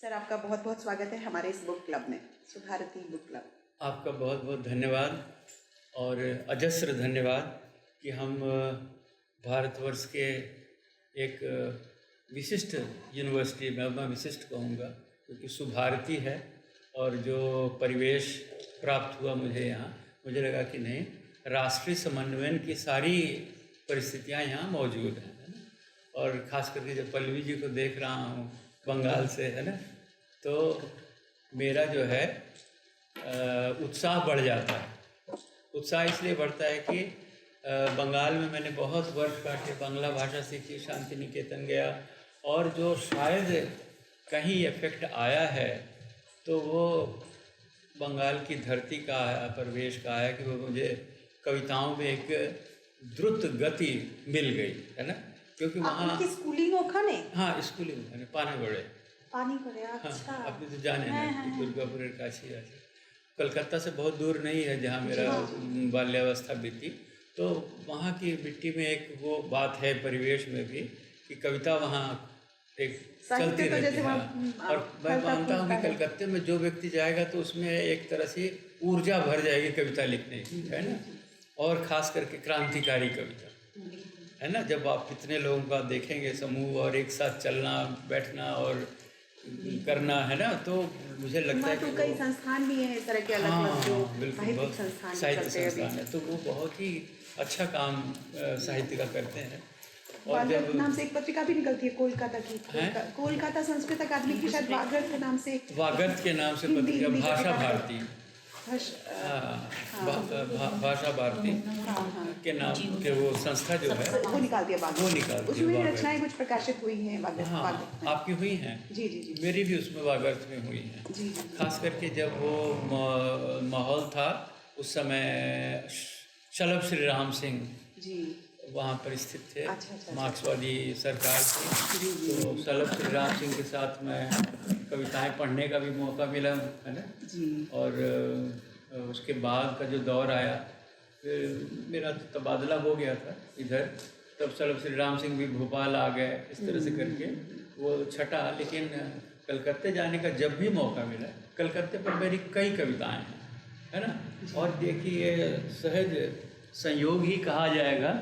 Sir, आपका बहुत बहुत स्वागत है हमारे इस बुक क्लब में, सुभारती बुक क्लब। आपका बहुत बहुत धन्यवाद और अजस्र धन्यवाद कि हम भारतवर्ष के एक विशिष्ट यूनिवर्सिटी में, मैं विशिष्ट कहूँगा क्योंकि सुभारती है, और जो परिवेश प्राप्त हुआ मुझे यहाँ, मुझे लगा कि नहीं, राष्ट्रीय समन्वयन की सारी परिस्थितियाँ यहाँ मौजूद हैं, है ना। और ख़ास करके जब पल्लवी जी को देख रहा हूँ बंगाल से, है ना, तो मेरा जो है उत्साह बढ़ जाता है। उत्साह इसलिए बढ़ता है कि बंगाल में मैंने बहुत वर्ष काटे, बांग्ला भाषा सीखी, शांति निकेतन गया, और जो शायद कहीं इफेक्ट आया है तो वो बंगाल की धरती का परिवेश का है कि वो मुझे कविताओं में एक द्रुत गति मिल गई, है ना, क्योंकि वहाँ स्कूलिंग ओखाने, हाँ स्कूलिंग मैंने पानी पड़े, अच्छा। हाँ, अपने तो जाने ना दुर्गापुर काशी आशी, कलकत्ता से बहुत दूर नहीं है जहाँ मेरा बाल्यावस्था बीती। तो वहाँ की मिट्टी में एक वो बात है, परिवेश में भी, कि कविता वहाँ एक चलती रहती है। और मैं मानता हूँ कि कलकत्ते में जो व्यक्ति जाएगा तो उसमें एक तरह से ऊर्जा भर जाएगी कविता लिखने की, है ना, और ख़ास करके क्रांतिकारी कविता, है ना। जब आप कितने लोगों का देखेंगे समूह और एक साथ चलना बैठना और करना, है ना, तो मुझे लगता है कि कई संस्थान भी हैं इस तरह के, अलग जो साहित्य संस्थान है, तो वो बहुत ही अच्छा काम साहित्य का करते हैं। और जब नाम से एक पत्रिका भी निकलती है कोलकाता की, कोलकाता संस्कृत अकादमी की, शायद वागर्त के नाम से, वागर्त के नाम से पत्रिका, भाषा भारती, भाषा भारती के नाम के वो संस्था जो है वो निकालती है, वो निकालती है। उसमें रचनाएं कुछ प्रकाशित हुई हैं वागर्त। हाँ, आपकी हुई हैं? जी जी जी, मेरी भी उसमें वागर्त में हुई हैं। जी, खास करके जब वो माहौल था उस समय, शलभ श्री राम सिंह जी वहाँ पर स्थित थे, मार्क्सवादी सरकार थी, तो शलभ श्री राम सिंह के साथ में कविताएं पढ़ने का भी मौका मिला, है ना जी। और उसके बाद का जो दौर आया, फिर मेरा तो तबादला हो गया था इधर, तब शलभ श्री राम सिंह भी भोपाल आ गए, इस तरह से करके वो छटा। लेकिन कलकत्ते जाने का जब भी मौका मिला, कलकत्ते पर मेरी कई कविताएं हैं, है ना। और देखिए, सहज संयोग ही कहा जाएगा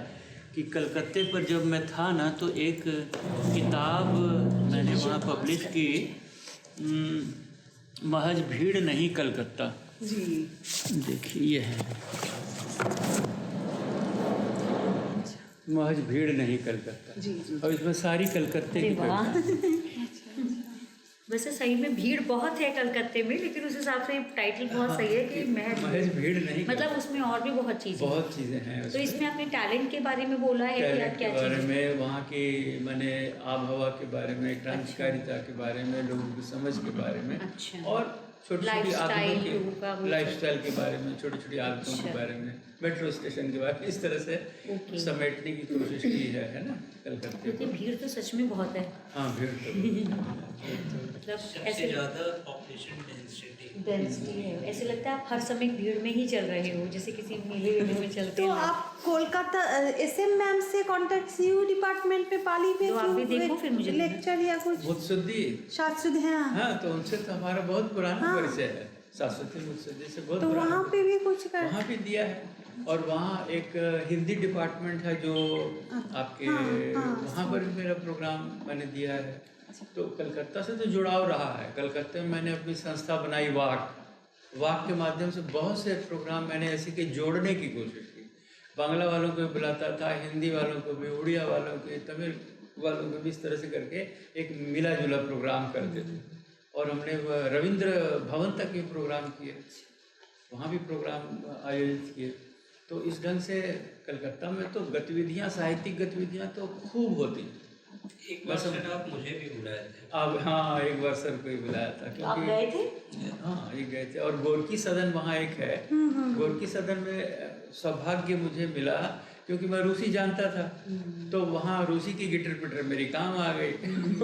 कि कलकत्ते पर जब मैं था ना, तो एक किताब मैंने वहाँ पब्लिश की, महज भीड़ नहीं कलकत्ता जी, देखिए ये है, महज भीड़ नहीं कलकत्ता जी, और इसमें सारी कलकत्ते की कविता। वैसे सही में भीड़ बहुत है कलकत्ते में, लेकिन उस हिसाब से टाइटल बहुत सही है कि महज भीड़ नहीं, मतलब उसमें और भी बहुत चीज़ें हैं। तो इसमें आपने टैलेंट के बारे में बोला है, टैलेंट के बारे में, वहाँ की मैंने आबहवा के बारे में, क्रांतिकारिता के बारे में, लोगों की समझ के बारे में, और छोटी छोटी आदतों के, लाइफस्टाइल के बारे में, छोटी छोटी आदतों के बारे में, मेट्रो स्टेशन के बारे में, इस तरह से समेटने की कोशिश की है ना कलकत्ते को। भीड़ तो सच में बहुत है। हाँ, भीड़ तो मतलब ऐसे ज़्यादा पॉपुलेशन डेंसिटी है, ऐसे लगता है आप हर समय भीड़ में ही चल रहे हो, जैसे किसी मेले में चलते तो आप कोलकाता SM मैम से कॉन्टेक्ट CU डिपार्टमेंट में पाली में, तो आप भी देखो फिर मुझे लेक्चर या कुछ मुत्सद्दी शास्त्री हैं। हाँ, तो उनसे तो हमारा बहुत पुराना परिचय है, शास्त्री मुत्सद्दी से बहुत। तो वहाँ पे भी कुछ वहाँ भी दिया है, और वहाँ एक हिंदी डिपार्टमेंट है जो आपके, वहाँ पर भी मेरा प्रोग्राम मैंने दिया है। तो कलकत्ता से तो जुड़ाव रहा है। कलकत्ते में मैंने अपनी संस्था बनाई, वाक के माध्यम से बहुत से प्रोग्राम मैंने ऐसे के जोड़ने की कोशिश की। बांग्ला वालों को भी बुलाता था, हिंदी वालों को भी, उड़िया वालों को, तमिल वालों को भी, इस तरह से करके एक मिला जुला प्रोग्राम करते थे। और हमने रविंद्र भवन तक भी प्रोग्राम किए, वहाँ भी प्रोग्राम आयोजित किए। तो इस ढंग से कलकत्ता में तो गतिविधियाँ, साहित्यिक गतिविधियाँ तो खूब होती। एक बार सर आप मुझे भी बुलाए थे। अब हाँ, एक बार सर को ही बुलाया था, क्योंकि आप गए थे? हाँ, एक गए थे। और गोरकी सदन वहाँ एक है, गोरकी सदन में सौभाग्य मुझे मिला, क्योंकि मैं रूसी जानता था, तो वहाँ रूसी की गिटर पिटर मेरी काम आ गई।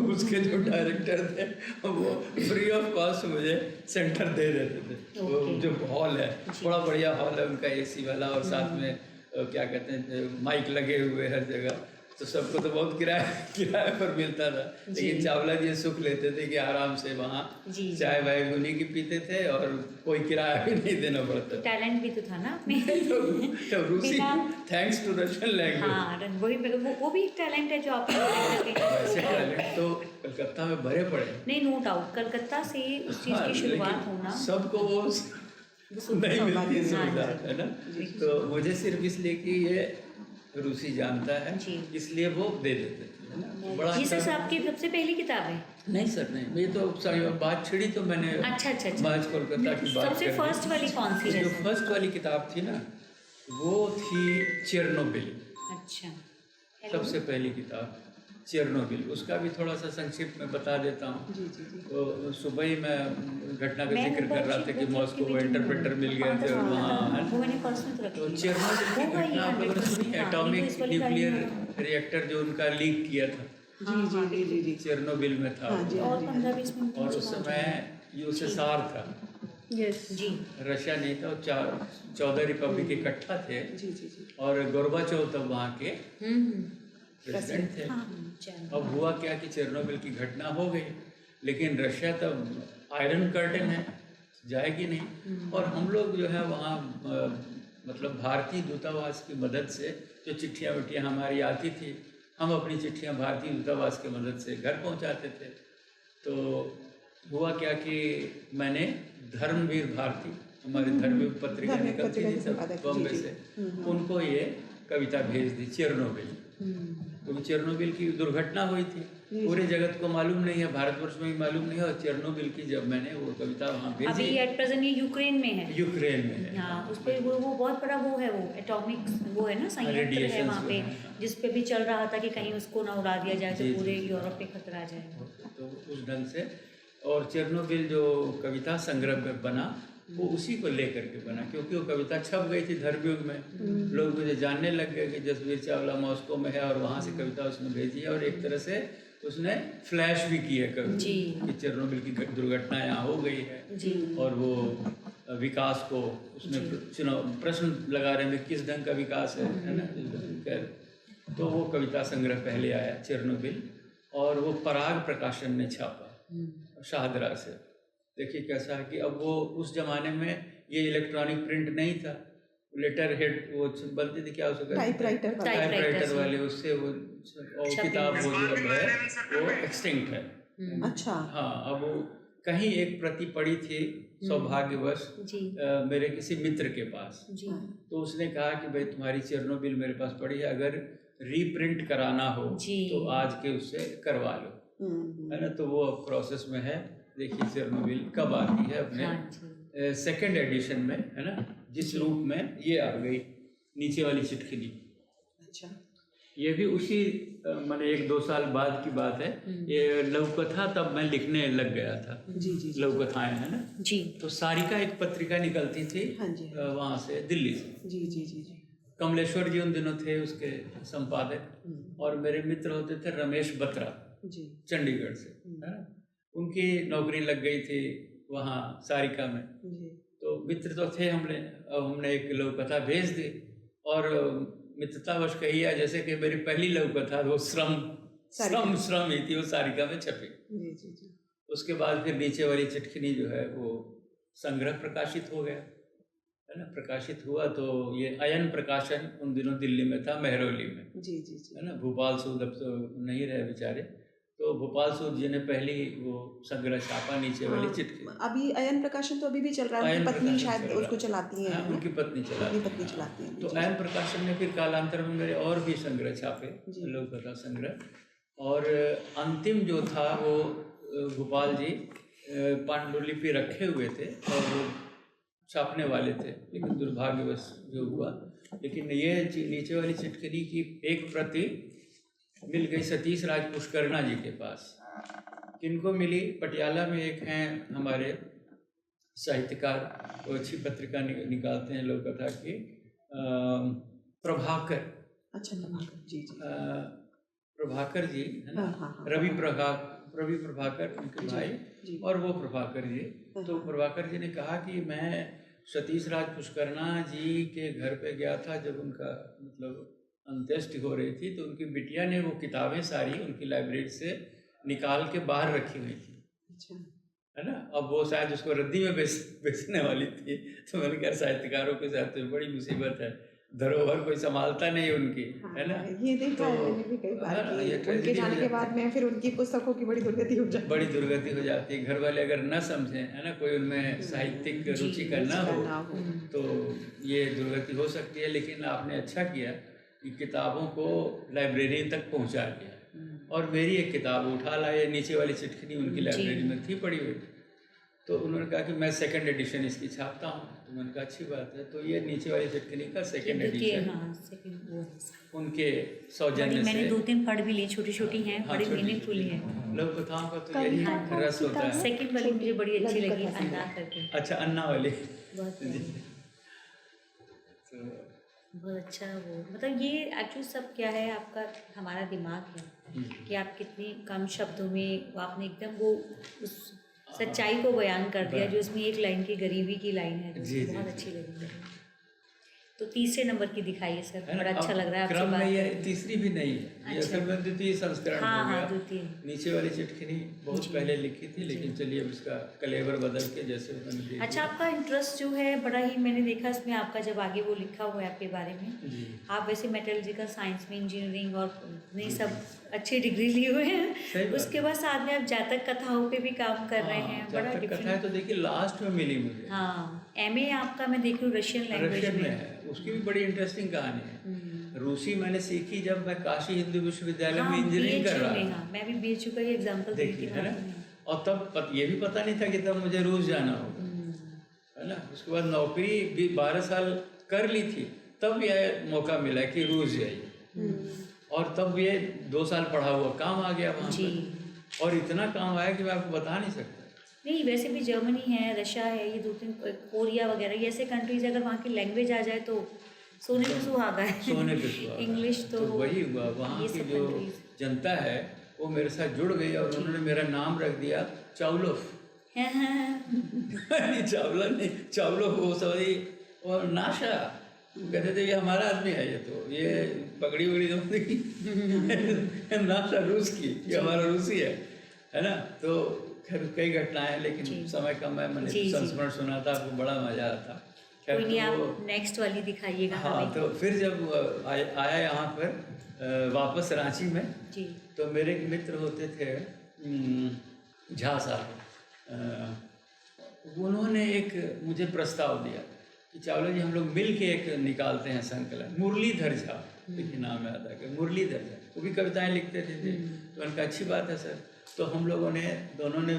उसके जो डायरेक्टर थे वो फ्री ऑफ कॉस्ट मुझे सेंटर दे देते थे। वो जो हॉल है, बड़ा बढ़िया हॉल है उनका, AC वाला, और साथ में क्या कहते हैं, माइक लगे हुए हर जगह, तो सबको तो बहुत किराए पर मिलता था, लेकिन चावला जी सुख लेते थे कि आराम से वहाँ चाय वाय उन्हीं की पीते थे और कोई किराया भी नहीं देना पड़ता। टैलेंट भी तो था ना अपने। तो रूसी, थैंक्स टू रशियन लैंग्वेज। हाँ, वही वो भी एक टैलेंट है जो आपको वैसे टैलेंट तो कलकत्ता में भरे पड़े। नहीं, नो डाउट, कलकत्ता से उस चीज़ की शुरुआत होना सबको वो नहीं मिलती सुविधा, है ना। तो मुझे सिर्फ इसलिए कि ये रूसी जानता है इसलिए वो दे देते थे, है ना। बड़ा ये सर आपकी सबसे पहली किताब है? नहीं सर, नहीं, ये तो बात छिड़ी तो मैंने अच्छा। बाज कोलकाता की बात सबसे फर्स्ट वाली कौन सी है? जो फर्स्ट वाली किताब थी ना वो थी चेरनोबिल। अच्छा, सबसे पहली किताब चेरनोबिल, उसका भी थोड़ा सा संक्षिप्त में बता देता हूँ। तो सुबह ही मैं घटना का जिक्र कर रहा था कि मॉस्को में इंटरप्रेटर मिल गए थे और वहाँ तो चेरनोबिल की घटना आप लोगों ने सुनी, एटॉमिक न्यूक्लियर रिएक्टर जो उनका लीक किया था, जी चेरनोबिल में था। और 15-20 मिनट और उस समय यूएसएसआर था, जी, रशिया नहीं था। 14 रिपब्लिक इकट्ठा थे और गोर्बाचोव तब वहाँ के प्रेसिडेंट थे। अब हुआ क्या कि चेरनोबिल की घटना हो गई, लेकिन रशिया तब आयरन कर्टन है, जाएगी नहीं। और हम लोग जो है वहाँ मतलब भारतीय दूतावास की मदद से जो चिट्ठियाँ विट्ठियाँ हमारी आती थी, हम अपनी चिट्ठियाँ भारतीय दूतावास की मदद से घर पहुँचाते थे। तो हुआ क्या कि मैंने धर्मवीर भारती, हमारी धर्मवीर पत्रिका निकलती थी तब बॉम्बे से, उनको ये कविता भेज दी चेरनोबिल। क्योंकि चेरनोबिल की दुर्घटना हुई थी, पूरे जगत को मालूम नहीं है, भारतवर्ष में भी मालूम नहीं है। और चेरनोबिल की जब मैंने वो कविता वहाँ भेजी, अभी एट प्रेजेंट ये यूक्रेन में है। यूक्रेन में है, हाँ, उस पर वो बहुत बड़ा वो है, वो एटॉमिक वो है ना, संयंत्र है वहाँ पे, जिस पे भी चल रहा था कि कहीं उसको ना उड़ा दिया जाए तो पूरे यूरोप पे खतरा आ जाए। तो उस ढंग से और चेरनोबिल जो कविता संग्रह में बना वो उसी को लेकर के बना, क्योंकि वो कविता छप गई थी धर्मयुग में। लोग मुझे जानने लग गए कि जसवीर चावला मॉस्को में है और वहाँ से कविता उसने भेजी है। और एक तरह से उसने फ्लैश भी की है कविता कि चेरनोबिल की दुर्घटना यहाँ हो गई है और वो विकास को उसने प्रश्न लगा रहे हैं किस ढंग का विकास है ना। तो वो कविता संग्रह पहले आया चेरनोबिल और वो पराग प्रकाशन ने छापा शाहदरा से। देखिए कैसा है कि अब वो उस जमाने में ये इलेक्ट्रॉनिक प्रिंट नहीं था, लेटर हेड वो बनती थी, क्या उसको टाइपराइटर वाले, उससे वो और किताब वो जो अब है वो एक्सटिंक्ट है। अच्छा, हाँ, अब वो कहीं एक प्रति पड़ी थी सौभाग्यवश मेरे किसी मित्र के पास, तो उसने कहा कि भाई तुम्हारी चेरनोबिल मेरे पास पड़ी है, अगर रीप्रिंट कराना हो तो आज के उससे करवा लो, है ना। तो वो प्रोसेस में है। देखिए चेरनोबिल कब आती है अपने सेकंड एडिशन में, है ना, जिस रूप में ये आ गई नीचे वाली चिटखनी। अच्छा, ये भी उसी मैंने 1-2 साल बाद की बात है। ये लघुकथा तब मैं लिखने लग गया था, लघुकथाएं, है ना जी। तो सारिका एक पत्रिका निकलती थी वहाँ से, दिल्ली से। जी। कमलेश्वर जी उन दिनों थे उसके संपादक, और मेरे मित्र होते थे रमेश बत्रा चंडीगढ़ से, है ना। उनकी नौकरी लग गई थी वहाँ सारिका में। तो मित्र तो थे हमने एक लघुकथा भेज दी और मित्रतावश कहिए जैसे कि मेरी पहली लघुकथा वो श्रम ही थी, वो सारिका में छपी। उसके बाद फिर नीचे वाली चिटखनी जो है वो संग्रह प्रकाशित हो गया, है ना। प्रकाशित हुआ तो ये अयन प्रकाशन उन दिनों दिल्ली में था, मेहरौली में, है ना। भोपाल सूद अब तो नहीं रहे बेचारे, तो भोपाल सूद जी ने पहली वो संग्रह छापा नीचे वाली चिटखनी। अभी अयन प्रकाशन तो अभी भी चल रहा है, उनकी पत्नी शायद उसको चलाती है। उनकी पत्नी चलाती है। तो अयन प्रकाशन ने फिर कालांतर में मेरे और भी संग्रह छापे, लघुकथा संग्रह। और अंतिम जो था वो गोपाल जी पांडुलिपि रखे हुए थे और वो छापने वाले थे, लेकिन दुर्भाग्यवश जो हुआ। लेकिन ये नीचे वाली चिटखनी की एक प्रति मिल गई सतीश राज पुष्करना जी के पास। किनको मिली? पटियाला में एक हैं हमारे साहित्यकार, वो अच्छी पत्रिका निकालते हैं लघुकथा की, प्रभाकर। अच्छा, प्रभाकर जी, है ना। रवि प्रभाकर उनके भाई, और वो प्रभाकर जी। तो प्रभाकर जी ने कहा कि मैं सतीश राज पुष्करना जी के घर पे गया था जब उनका मतलब अंत्येष्टि हो रही थी, तो उनकी बिटिया ने वो किताबें सारी उनकी लाइब्रेरी से निकाल के बाहर रखी हुई थी, अच्छा। है ना। अब वो शायद उसको रद्दी में बेचने वाली थी, तो मैंने कहा साहित्यकारों के साथ तो बड़ी मुसीबत है, धरोहर कोई संभालता नहीं उनकी, है ना। ये देखा है मैंने भी कई बार कि उनके जाने के बाद में फिर उनकी पुस्तकों की बड़ी दुर्गति हो जाती है। बड़ी दुर्गति हो जाती है, घर वाले अगर न समझें, है ना, कोई उनमें साहित्यिक रुचि का न हो तो ये दुर्गति हो सकती है। लेकिन आपने अच्छा किया कि किताबों को लाइब्रेरी तक पहुंचा दिया, और मेरी एक किताब उठा लाए, नीचे वाली चिटखनी उनकी लाइब्रेरी में थी पड़ी हुई, तो उन्होंने कहा कि मैं सेकंड एडिशन इसकी छापता हूँ, तो मैंने कहा अच्छी बात है। तो ये नीचे वाली चिटखनी का सेकंड एडिशन उनके सौजन्य से, मैंने 2-3 पढ़ भी ली, छोटी छोटी हैं, बड़ी मीनिंगफुल हैं। लोक कथाओं का तो यही रस होता है। सेकंड वाली मुझे बड़ी अच्छी लगी, अन्ना करके। अच्छा, अन्ना वाली बहुत बहुत अच्छा। वो मतलब ये एक्चुअली सब क्या है, आपका हमारा दिमाग है कि आप कितने कम शब्दों में आपने एकदम वो उस सच्चाई को बयान कर दिया, जो उसमें एक लाइन की गरीबी की लाइन है, जो बहुत अच्छी लगी मुझे। तो तीसरे नंबर की दिखाइए सर, बड़ा अच्छा लग रहा है आपसे बात। ये तीसरी भी नहीं है, ये असल में द्वितीय संस्करण हो गया। द्वितीय। नीचे वाली चिटखनी बहुत पहले लिखी थी, लेकिन चलिए अब इसका कलेवर बदल के जैसे उन्होंने दे दिया। अच्छा, आपका इंटरेस्ट जो है बड़ा ही, मैंने देखा इसमें आपका जब आगे वो लिखा हुआ है आपके बारे में, आप वैसे मेटलर्जिकल साइंस में इंजीनियरिंग और नहीं सब अच्छी डिग्री लिए हुए हैं, उसके बाद साथ में आप जातक कथाओं पे भी काम कर रहे हैं। बड़ा कथाएं तो देखिए लास्ट में मिली मुझे। हाँ, एमए आपका मैं देख रही हूँ रशियन लैंग्वेज में है, उसकी भी बड़ी इंटरेस्टिंग कहानी है। रूसी मैंने सीखी जब मैं काशी हिंदू विश्वविद्यालय में इंजीनियरिंग कर रहा था। मैं भी बीएचयू का ही एग्जांपल देती हूँ, है ना। और तब ये भी पता नहीं था कि तब मुझे रूस जाना होगा, है ना। उसके बाद नौकरी भी 12 साल कर ली थी, तब यह मौका मिला कि रूस जाइए, और तब ये 2 साल पढ़ा हुआ काम आ गया वहाँ पर, और इतना काम आया कि मैं आपको बता नहीं सकता। नहीं, वैसे भी जर्मनी है, रशिया है, ये 2-3 कोरिया वगैरह, ये ऐसे कंट्रीज अगर वहाँ की लैंग्वेज आ जाए तो सोने पे सुहागा है। सोने पे सुहागा। इंग्लिश तो वही हुआ, वहाँ की जो जनता है वो मेरे साथ जुड़ गई, और उन्होंने मेरा नाम रख दिया चावलोफ। चावला नहीं, चावलोफ, वो सॉरी, और नाशा कहते थे ये हमारा आदमी है, ये पगड़ी वगड़ी नाशा रूस की, ये हमारा रूसी है ना। तो खैर कई घटनाएं, लेकिन समय कम है, मैंने संस्मरण सुना था, आपको बड़ा मजा आया था। कोई नहीं, आप नेक्स्ट वाली दिखाइएगा। हाँ, तो फिर जब आया यहाँ पर वापस रांची में, तो मेरे एक मित्र होते थे झा साहब, उन्होंने एक मुझे प्रस्ताव दिया कि चावला जी हम लोग मिल के एक निकालते हैं संकलन, मुरलीधर झा देखिए नाम याद आ गया, मुरलीधर झा, वो भी कविताएं लिखते थे। तो उनका अच्छी बात है सर। तो हम लोगों ने दोनों ने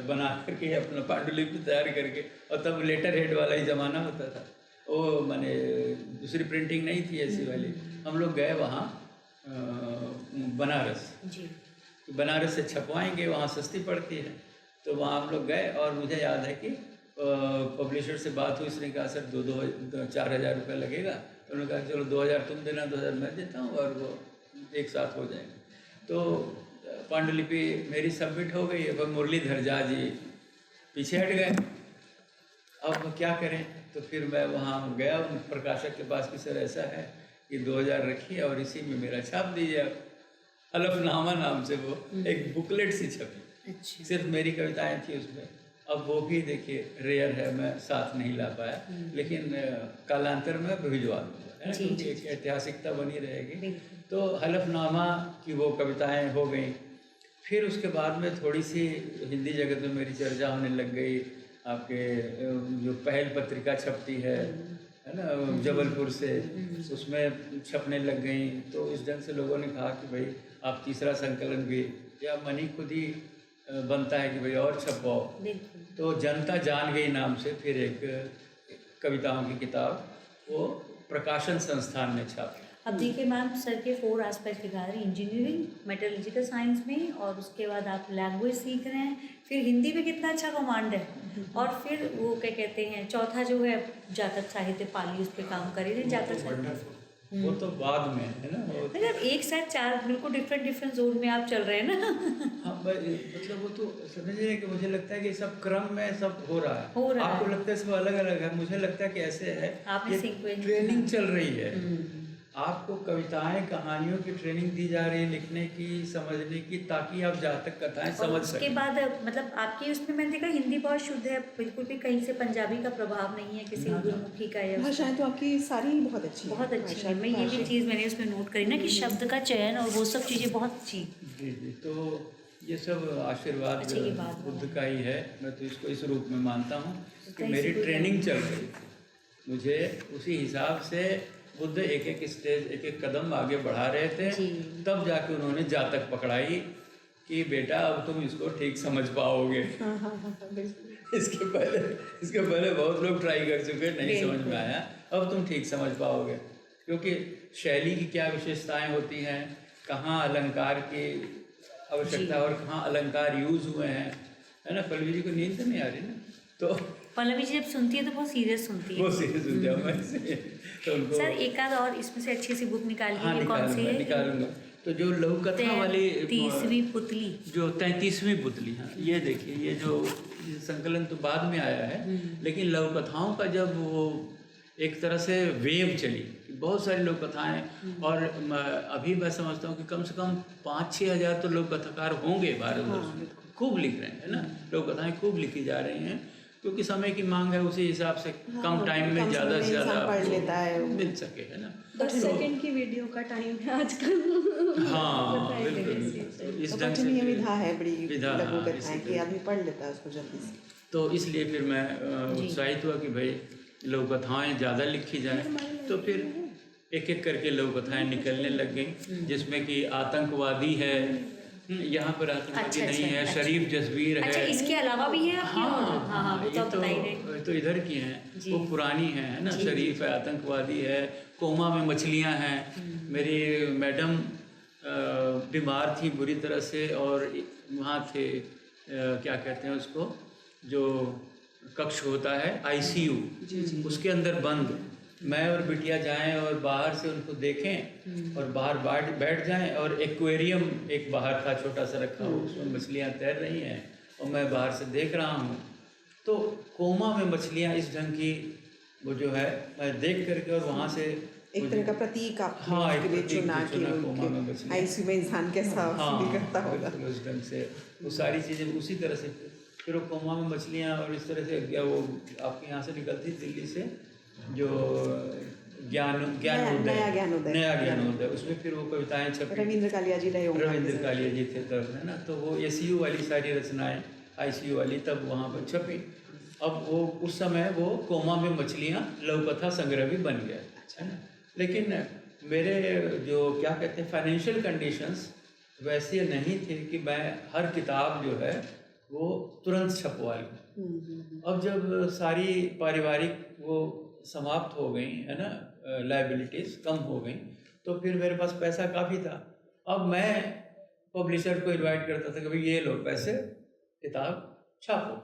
बना करके अपना पांडुलिपि तैयार करके, और तब लेटर हेड वाला ही ज़माना होता था, वो माने दूसरी प्रिंटिंग नहीं थी ऐसी वाली। हम लोग गए वहाँ बनारस, बनारस से छपवाएंगे, वहाँ सस्ती पड़ती है, तो वहाँ हम लोग गए। और मुझे याद है कि पब्लिशर से बात हुई, उसने कहा सर 2-4 हज़ार रुपये लगेगा। तो उन्होंने कहा चलो 2000 तुम देना, 2000 मैं देता हूँ, और वो एक साथ हो जाएंगे। तो पांडुलिपि मेरी सबमिट हो गई, अब मुरलीधर झा जी पीछे हट गए। अब क्या करें, तो फिर मैं वहाँ गया उन प्रकाशक के पास कि सर ऐसा है कि 2000 रखिए और इसी में मेरा छाप दीजिए। हलफनामा नाम से वो एक बुकलेट सी छपी, सिर्फ मेरी कविताएं थी उसमें। अब वो भी देखिए रेयर है, मैं साथ नहीं ला पाया, लेकिन कालांतर में भिजवा दूँगा, क्योंकि एक ऐतिहासिकता बनी रहेगी। तो हलफनामा की वो कविताएं हो गई। फिर उसके बाद में थोड़ी सी हिंदी जगत में मेरी चर्चा होने लग गई। आपके जो पहल पत्रिका छपती है ना जबलपुर से, उसमें छपने लग गई। तो इस ढंग से लोगों ने कहा कि भाई आप तीसरा संकलन भी, या मनी खुद ही बनता है कि भाई और छपवाओ। तो जनता जान गई नाम से फिर एक कविताओं की किताब वो प्रकाशन संस्थान ने छापी। अब देखिए मैम, सर के 4 एस्पेक्ट दिखा रहे हैं, इंजीनियरिंग, मेटलर्जिकल साइंस में, और उसके बाद आप लैंग्वेज सीख रहे हैं, फिर हिंदी में कितना अच्छा कमांड है, और फिर वो क्या कहते हैं चौथा जो है जातक साहित्य पाली, उस पर काम कर रहे हैं। जातक साहित्य वो तो बाद में है ना, मतलब एक साथ 4 बिल्कुल डिफरेंट जोन में आप चल रहे हैं ना। हाँ, मतलब वो तो समझ रहे हैं कि मुझे लगता है कि सब क्रम में सब हो रहा है। आपको लगता है सब अलग अलग है, मुझे लगता है कि ऐसे है, ये ट्रेनिंग चल रही है। आपको कविताएं कहानियों की ट्रेनिंग दी जा रही है, लिखने की, समझने की, ताकि आप जातक कथाएं और समझ उसके सकें। बाद मतलब आपकी उसमें मैंने देखा हिंदी बहुत शुद्ध है, बिल्कुल भी कहीं से पंजाबी का प्रभाव नहीं है, किसी ना, ना। गुरुमुखी का या भाषाएं तो आपकी सारी बहुत अच्छी हैं। बहुत अच्छी भाषा है। की मैं ये भी भाषा। चीज़ मैंने उसमें नोट करी ना कि शब्द का चयन और वो सब चीज़ें बहुत अच्छी। जी जी, तो ये सब आशीर्वाद अच्छा, ये बात बुद्ध का ही है। मैं तो इसको इस रूप में मानता हूँ कि कहीं से मेरी कोई ट्रेनिंग नहीं। चल रही थी, मुझे उसी हिसाब से बुद्ध एक एक स्टेज, एक एक कदम आगे बढ़ा रहे थे। जी। तब जाके उन्होंने जातक पकड़ाई कि बेटा अब तुम इसको ठीक समझ पाओगे। हाँ हाँ हाँ हाँ, बिल्कुल। इसके पहले बहुत लोग ट्राई कर चुके, नहीं समझ में बिल्कुल। आया। अब तुम ठीक समझ पाओगे, क्योंकि शैली की क्या विशेषताएं होती हैं, कहाँ अलंकार की आवश्यकता और कहाँ अलंकार यूज हुए हैं, है ना। पल्लवी जी को नींद तो नहीं आ रही ना, तो पल्लवी जी जब सुनती है तो बहुत सीरियस सुनती है। वो सीरीज सुन जाओ मैं इसलिए, तो उनको सर एक आध और इसमें से अच्छी सी बुक निकालिए। हाँ ये कौन सी है? निकालूंगा। तो जो लघु कथा वाली 33वीं पुतली, जो 33वीं पुतली, हाँ ये देखिए, ये जो संकलन तो बाद में आया है, लेकिन लघु कथाओं का जब वो एक तरह से वेव चली, बहुत सारी लोक कथाएं, और अभी मैं समझता हूँ कि कम से कम 5-6 हज़ार तो लोक कथाकार होंगे भारतवर्ष में, खूब लिख रहे हैं, है ना। लोक कथाएं खूब लिखी जा रही हैं, क्योंकि समय की मांग है, उसी हिसाब से कम टाइम में ज़्यादा से ज़्यादा पढ़ लेता है, मिल सके, है ना। 10 सेकंड की वीडियो का टाइम है आजकल। हाँ बिल्कुल, इस ढंग पठनीय से विधा है बड़ी विधा, लघु हाँ, कथाएं कि आदमी पढ़ लेता है उसको जल्दी से। तो इसलिए फिर मैं उत्साहित हुआ कि भाई लघु कथाएँ ज़्यादा लिखी जाएँ। तो फिर एक एक करके लघु कथाएँ निकलने लग गई, जिसमें कि आतंकवादी है, यहाँ पर आतंकवादी अच्छा, नहीं है, अच्छा। शरीफ जसवीर है। अच्छा इसके अलावा भी है आपकी? हाँ वो ये तो आप बता ही रहे। तो इधर की हैं, जी। वो पुरानी है ना। जी, शरीफ है, आतंकवादी है, कोमा में मछलियाँ हैं। मेरी मैडम बीमार थी बुरी तरह से, और वहाँ थे क्या कहते हैं उसको, जो कक्ष होता है ICU, उसके अंदर बंद। मैं और बिटिया जाएं और बाहर से उनको देखें, और बाहर बैठ जाएं, और एक्वेरियम एक बाहर था छोटा सा रखा हुआ, उसमें मछलियाँ तैर रही हैं, और मैं बाहर से देख रहा हूँ। तो कोमा में मछलियाँ इस ढंग की, वो जो है, मैं देख करके, और वहाँ से एक तरह का प्रतीक आपने हाँ, उसके लिए एक प्रतीक चुना कि चुना, कोमा में उनके मछलियाँ। ICU में इंसान कैसा फील करता होगा। बिल्कुल उस ढंग से वो सारी चीज़ें उसी तरह से। फिर वो कोमा में मछलियाँ, और इस तरह से क्या वो आपके यहाँ से निकलती दिल्ली से, जो नया ज्ञानोदय, उसमें फिर वो कविताएं छपी। रविंद्र कालिया जी रहे होंगे। रविंद्र कालिया जी थे तब, है ना। तो वो SU वाली सारी रचनाएं, ICU वाली, तब वहाँ पर छपी। अब वो उस समय वो कोमा में मछलियाँ लघु कथा संग्रह भी बन गया, है ना। लेकिन मेरे जो क्या कहते हैं फाइनेंशियल कंडीशंस वैसे नहीं थे कि मैं हर किताब जो है वो तुरंत छपवा लूँ। अब जब सारी पारिवारिक वो समाप्त हो गई, है ना, लायबिलिटीज़ कम हो गई, तो फिर मेरे पास पैसा काफ़ी था। अब मैं पब्लिशर को इनवाइट करता था कि भाई ये लो पैसे, किताब छापो,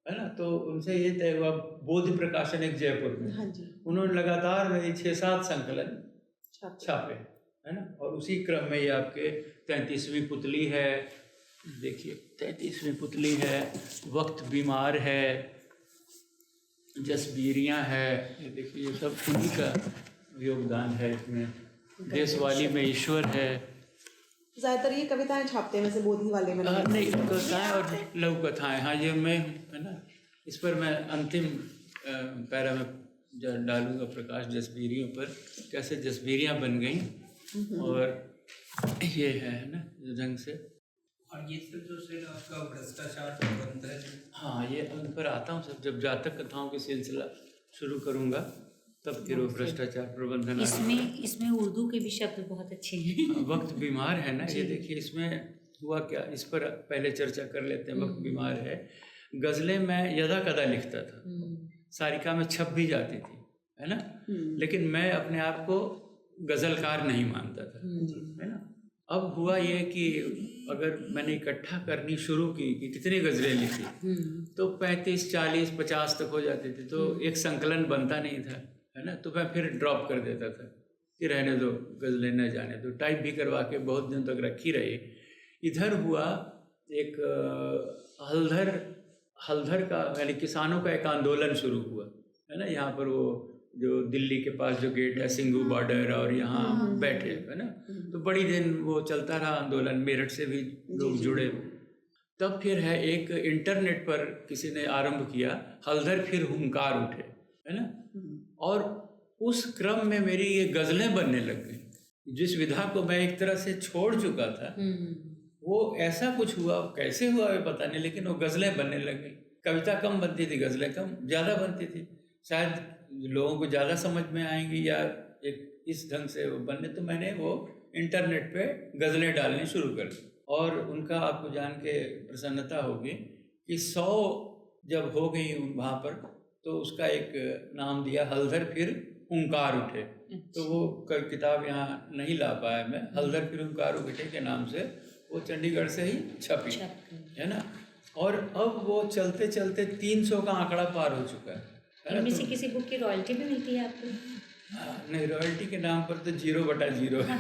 है ना। तो उनसे ये तय हुआ, बोध प्रकाशन एक जयपुर में, हाँ जी, उन्होंने लगातार मेरी 6-7 संकलन छापे, है ना। और उसी क्रम में ये आपके 33वीं पुतली है, देखिए 33वीं पुतली है, वक्त बीमार है, जसबीरियाँ है, ये देखिए, ये सब उन्हीं का योगदान है इसमें। देशवाली में ईश्वर है। ज़्यादातर ये कविताएं छापते हैं वैसे बोधी वाले में। नहीं, कविताएँ और लघु कथाएँ, हाँ ये मैं, है ना, इस पर मैं अंतिम पैरा में डालूंगा प्रकाश जसबीरियों पर, कैसे जसबीरियाँ बन गई, और ये है ना इस ढंग से। और ये सब जो सर आपका भ्रष्टाचार प्रबंधन, हाँ ये उन पर आता हूँ सब, जब जातक कथाओं के सिलसिला शुरू करूँगा तब फिर वो भ्रष्टाचार प्रबंधन इसमें उर्दू के भी शब्द बहुत अच्छे हैं। वक्त बीमार है ना, ये देखिए इसमें हुआ क्या, इस पर पहले चर्चा कर लेते हैं। वक्त बीमार है, गज़लें मैं यदा कदा लिखता था, सारिका में छप भी जाती थी, है ना, लेकिन मैं अपने आप को गज़लकार नहीं मानता था, है ना। अब हुआ ये कि अगर मैंने इकट्ठा करनी शुरू की कि कितनी गज़लें लिखी, तो 35, 40, 50 तक हो जाती थी, तो एक संकलन बनता नहीं था, है ना। तो मैं फिर ड्रॉप कर देता था कि रहने दो, गज़लें न जाने दो। टाइप भी करवा के बहुत दिन तक रखी रही। इधर हुआ एक हल्धर का, यानी किसानों का एक आंदोलन शुरू हुआ, है ना। यहाँ पर वो जो दिल्ली के पास जो गेट है सिंघू बॉर्डर, और यहाँ बैठे है ना। तो बड़ी दिन वो चलता रहा आंदोलन, मेरठ से भी लोग जुड़े। तब फिर है एक इंटरनेट पर किसी ने आरंभ किया, हलधर फिर हुंकार उठे, है ना। और उस क्रम में मेरी ये गज़लें बनने लग गई। जिस विधा को मैं एक तरह से छोड़ चुका था, वो ऐसा कुछ हुआ, कैसे हुआ ये पता नहीं, लेकिन वो गज़लें बनने लग गई। कविता कम बनती थी, गज़लें कम ज़्यादा बनती थी। शायद लोगों को ज़्यादा समझ में आएंगी या एक इस ढंग से वो बनने, तो मैंने वो इंटरनेट पे गज़लें डालनी शुरू कर दी। और उनका आपको जान के प्रसन्नता होगी कि 100 जब हो गई वहाँ पर, तो उसका एक नाम दिया, हलधर फिर हुंकार उठे। तो वो किताब यहाँ नहीं ला पाया मैं, हलधर फिर हुंकार उठे के नाम से वो चंडीगढ़ से ही छपी, है ना। और अब वो चलते चलते 300 का आंकड़ा पार हो चुका है। इनमें से किसी बुक की रॉयल्टी भी मिलती है आपको? नहीं, रॉयल्टी के नाम पर तो 0/0 है।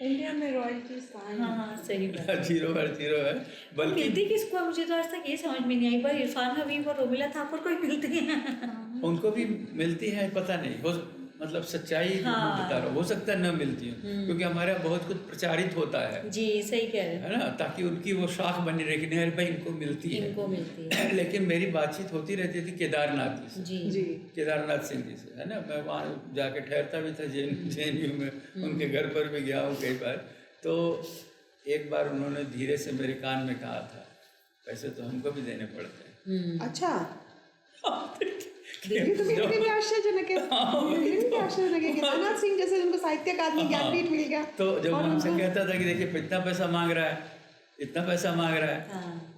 इंडिया में रॉयल्टी हाँ सही बात। 0/0 है। बल्कि मिलती किसको, मुझे तो आज तक ये समझ में नहीं आई। पर इरफान हबीब और रोमिला थापर को ही मिलती है। उनको भी मिलती है, पता नहीं, हो मतलब सच्चाई बता रहा हूँ, हो सकता है न मिलती हो, क्योंकि हमारे यहाँ बहुत कुछ प्रचारित होता है। जी सही कह रहे है ना, ताकि उनकी वो शाख बनी रहे कि नहीं अरे भाई इनको मिलती है, इनको मिलती है। लेकिन मेरी बातचीत होती रहती थी केदारनाथ जी से, जी केदारनाथ सिंह जी से, है ना। मैं वहाँ जाके ठहरता भी था JNU में, उनके घर पर भी गया हूँ कई बार। तो एक बार उन्होंने धीरे से मेरे कान में कहा था, पैसे तो हमको भी देने पड़ते हैं। अच्छा, ये तो मेरे लिए भी आश्चर्यजनक है। मेरे लिए भी आश्चर्यजनक है। केदारनाथ सिंह जैसे उनको साहित्य अकादमी ज्ञानपीठ मिल गया। तो जब हमसे कहता था कि देखिए इतना पैसा मांग रहा है, इतना पैसा मांग रहा है।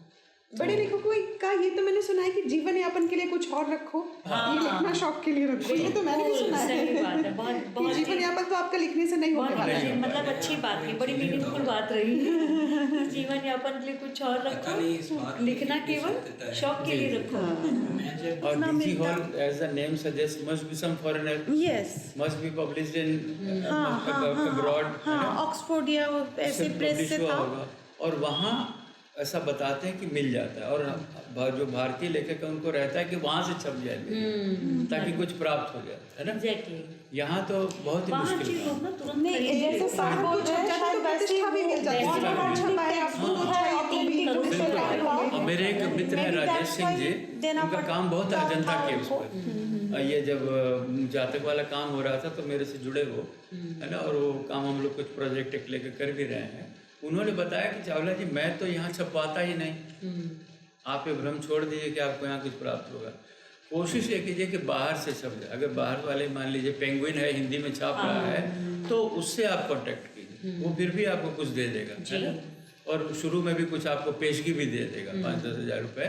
बड़े लेखकों का ये तो मैंने सुना है कि जीवन यापन के लिए कुछ और रखो, ये लिखना शौक के लिए रखो। ये तो मैंने भी सुना है। सही बात है, बहुत बहुत जीवन यापन तो आपका लिखने से नहीं होने वाला है। मतलब अच्छी बात है, बड़ी मीनिंगफुल बात रही। जीवन यापन के लिए कुछ और रखो, लिखना केवल शौक के लिए रखो। और DG Hall as the name suggest must be some foreigner, yes, must be published in abroad, Oxford या ऐसे प्रेस से था। और वहाँ ऐसा बताते हैं कि मिल जाता है, और जो भारतीय लेखक है उनको रहता है कि वहाँ से छप जाए ताकि कुछ प्राप्त हो जाए, है ना। एग्जैक्टली, यहाँ तो बहुत ही वहाँ मुश्किल चीज है। लोग ना तुरंत नहीं, खरीद जैसे लेते हैं। साहब बोल रहे हैं, शायद प्रतिष्ठा भी मिल जाती है। प्रतिष्ठा भी मिल छपा है, आपको अच्छा है, आपको भी बिल्कुल। और मेरे एक मित्र हैं राजेश सिंह जी, उनका काम बहुत है अजंता केव्स पर। ये जब जातक वाला काम हो रहा था तो मेरे से जुड़े वो, है ना, और वो काम हम लोग कुछ प्रोजेक्ट लेकर कर भी रहे हैं। उन्होंने बताया कि चावला जी मैं तो यहाँ छपवाता ही नहीं, आप ये भ्रम छोड़ दीजिए कि आपको यहाँ कुछ प्राप्त होगा। कोशिश ये कीजिए कि बाहर से छप जाए। अगर बाहर वाले मान लीजिए पेंगुइन है हिंदी में छाप रहा है, तो उससे आप कांटेक्ट कीजिए, वो फिर भी आपको कुछ दे देगा, है ना। और शुरू में भी कुछ आपको पेशगी भी दे देगा, 5-10 हज़ार रुपये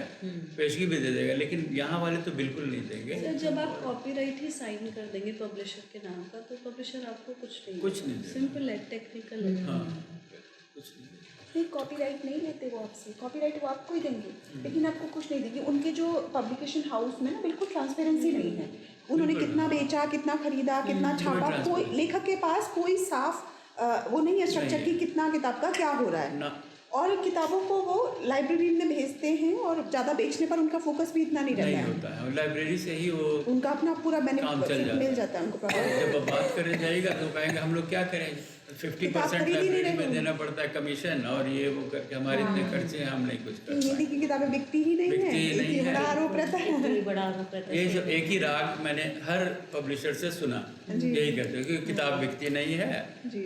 पेशगी भी दे देगा, लेकिन यहाँ वाले तो बिल्कुल नहीं देंगे। सर जब आप कॉपीराइट ही साइन कर देंगे पब्लिशर के नाम का, तो पब्लिशर आपको कुछ नहीं देगा। सिंपल है, टेक्निकल है। हाँ, कुछ नहीं। नहीं, कॉपीराइट नहीं लेते वो आपसे, कॉपीराइट वो आपको ही देंगे, लेकिन आपको कुछ नहीं देंगे। उनके जो पब्लिकेशन हाउस में ना बिल्कुल ट्रांसपेरेंसी नहीं है। उन्होंने कितना बेचा, कितना खरीदा, कितना छापा, कोई लेखक के पास कोई साफ वो नहीं है स्ट्रक्चर कि कितना किताब का क्या हो रहा है। और किताबों को वो लाइब्रेरी में भेजते हैं, और ज़्यादा बेचने पर उनका फोकस भी इतना नहीं रहता होता है। लाइब्रेरी से ही वो उनका अपना पूरा बेनिफिट मिल जाता है उनको। जब बात करने जाएगा तो कहेंगे हम लोग क्या करेंगे, 50% लाइब्रेरी में देना पड़ता है कमीशन, और ये वो करके हमारे इतने खर्चे हैं, हम नहीं कुछ कर पाए। हिंदी की किताबें बिकती ही नहीं है, बड़ा आरोप रहता है। बड़ा आरोप रहता है। ये जो एक ही राग मैंने हर पब्लिशर से सुना, यही कहते हैं कि किताब बिकती नहीं है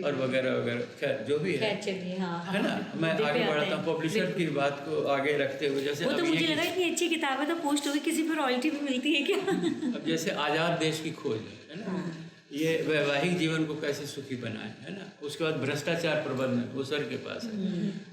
और वगैरह वगैरह। खैर जो भी है, चलिए, हाँ, है ना। मैं आगे बढ़ाता हूँ पब्लिशर की बात को आगे रखते हुए। जैसे वो तो मुझे लगा इतनी अच्छी किताब है तो पोस्ट होगी, किसी पर रॉयल्टी भी मिलती है क्या? अब जैसे आज़ाद देश की खोज है ना, ये वैवाहिक जीवन को कैसे सुखी बनाए, है ना। उसके बाद भ्रष्टाचार प्रबंधन, वो सर के पास है।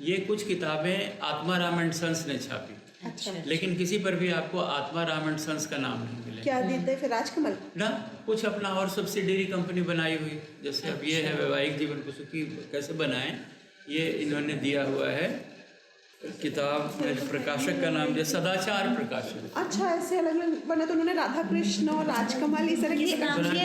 ये कुछ किताबें आत्माराम एंड सन्स ने छापी। अच्छा, लेकिन किसी पर भी आपको आत्माराम एंड सन्स का नाम नहीं मिलेगा। क्या देते फिर राजकमल ना, कुछ अपना और सब्सिडरी कंपनी बनाई हुई। जैसे अब ये है वैवाहिक जीवन को सुखी कैसे बनाएं, ये इन्होंने दिया हुआ है किताब। प्रकाशक का नाम जो सदाचार प्रकाशन। अच्छा, ऐसे अलग अलग बना। तो उन्होंने राधा कृष्ण और राजकमल इस तरह की ये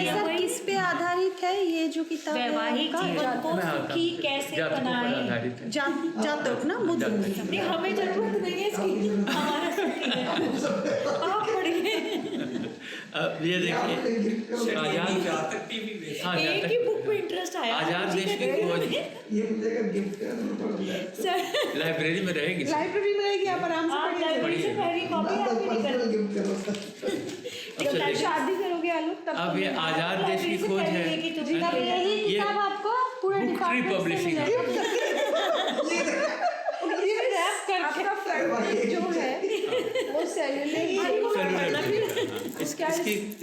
सब किस पे आधारित है? ये जो किताब है वैवाहिक जीवन को सुखी कैसे बनाए, जातक ना मुद्द नहीं, हमें जरूरत नहीं है इसकी, हमारा सुखी है, आप पढ़िए। अब ये देखिए आजाद जातक टीवी में हाँ एक जातक ही बुक में इंटरेस्ट आया आजाद देश की खोज ये मुझे गिफ्ट कर सर लाइब्रेरी में रहेगी सर। लाइब्रेरी में रहेगी, आप आराम से आप पढ़िए। लाइब्रेरी से पहली कॉपी आपकी निकल गिफ्ट करो जब चलिए। तक शादी करोगे आलोक तब अब तो ये मिलेगा। आजाद देश की खोज है लेगी तो है ना? तब यही ये किताब आपको पूरे बुक ट्री डिपार्टमेंट से पब्लिशिंग है। ये रैप करके आपका फ्रेंड जो है वो सेलुलर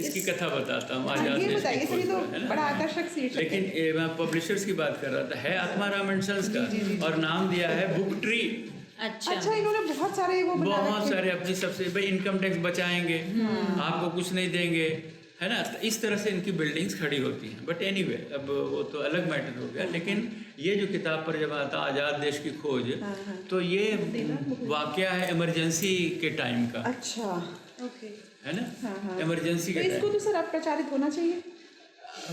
इसकी कथा बताता हूँ आजाद ये देश बताइए की सर, ये खोज तो पर, है ना? बड़ा आकर्षक शीर्षक है। लेकिन ये मैं पब्लिशर्स की बात कर रहा था, है आत्माराम एंड सन्स का और नाम दिया है बुक ट्री। अच्छा, इन्होंने बहुत सारे वो बना बहुत रखे हैं। सारे अपनी सबसे भाई इनकम टैक्स बचाएंगे, आपको कुछ नहीं देंगे, है ना? तो इस तरह से इनकी बिल्डिंग्स खड़ी होती हैं। बट एनीवे अब वो तो अलग मैटर हो गया। लेकिन ये जो किताब पर जब आता आज़ाद देश की खोज, तो ये वाकया है इमरजेंसी के टाइम का, अच्छा, ओके, है ना? हाँ, हाँ। इमरजेंसी तो के इसको टाइम। तो सर अब प्रचारित होना चाहिए।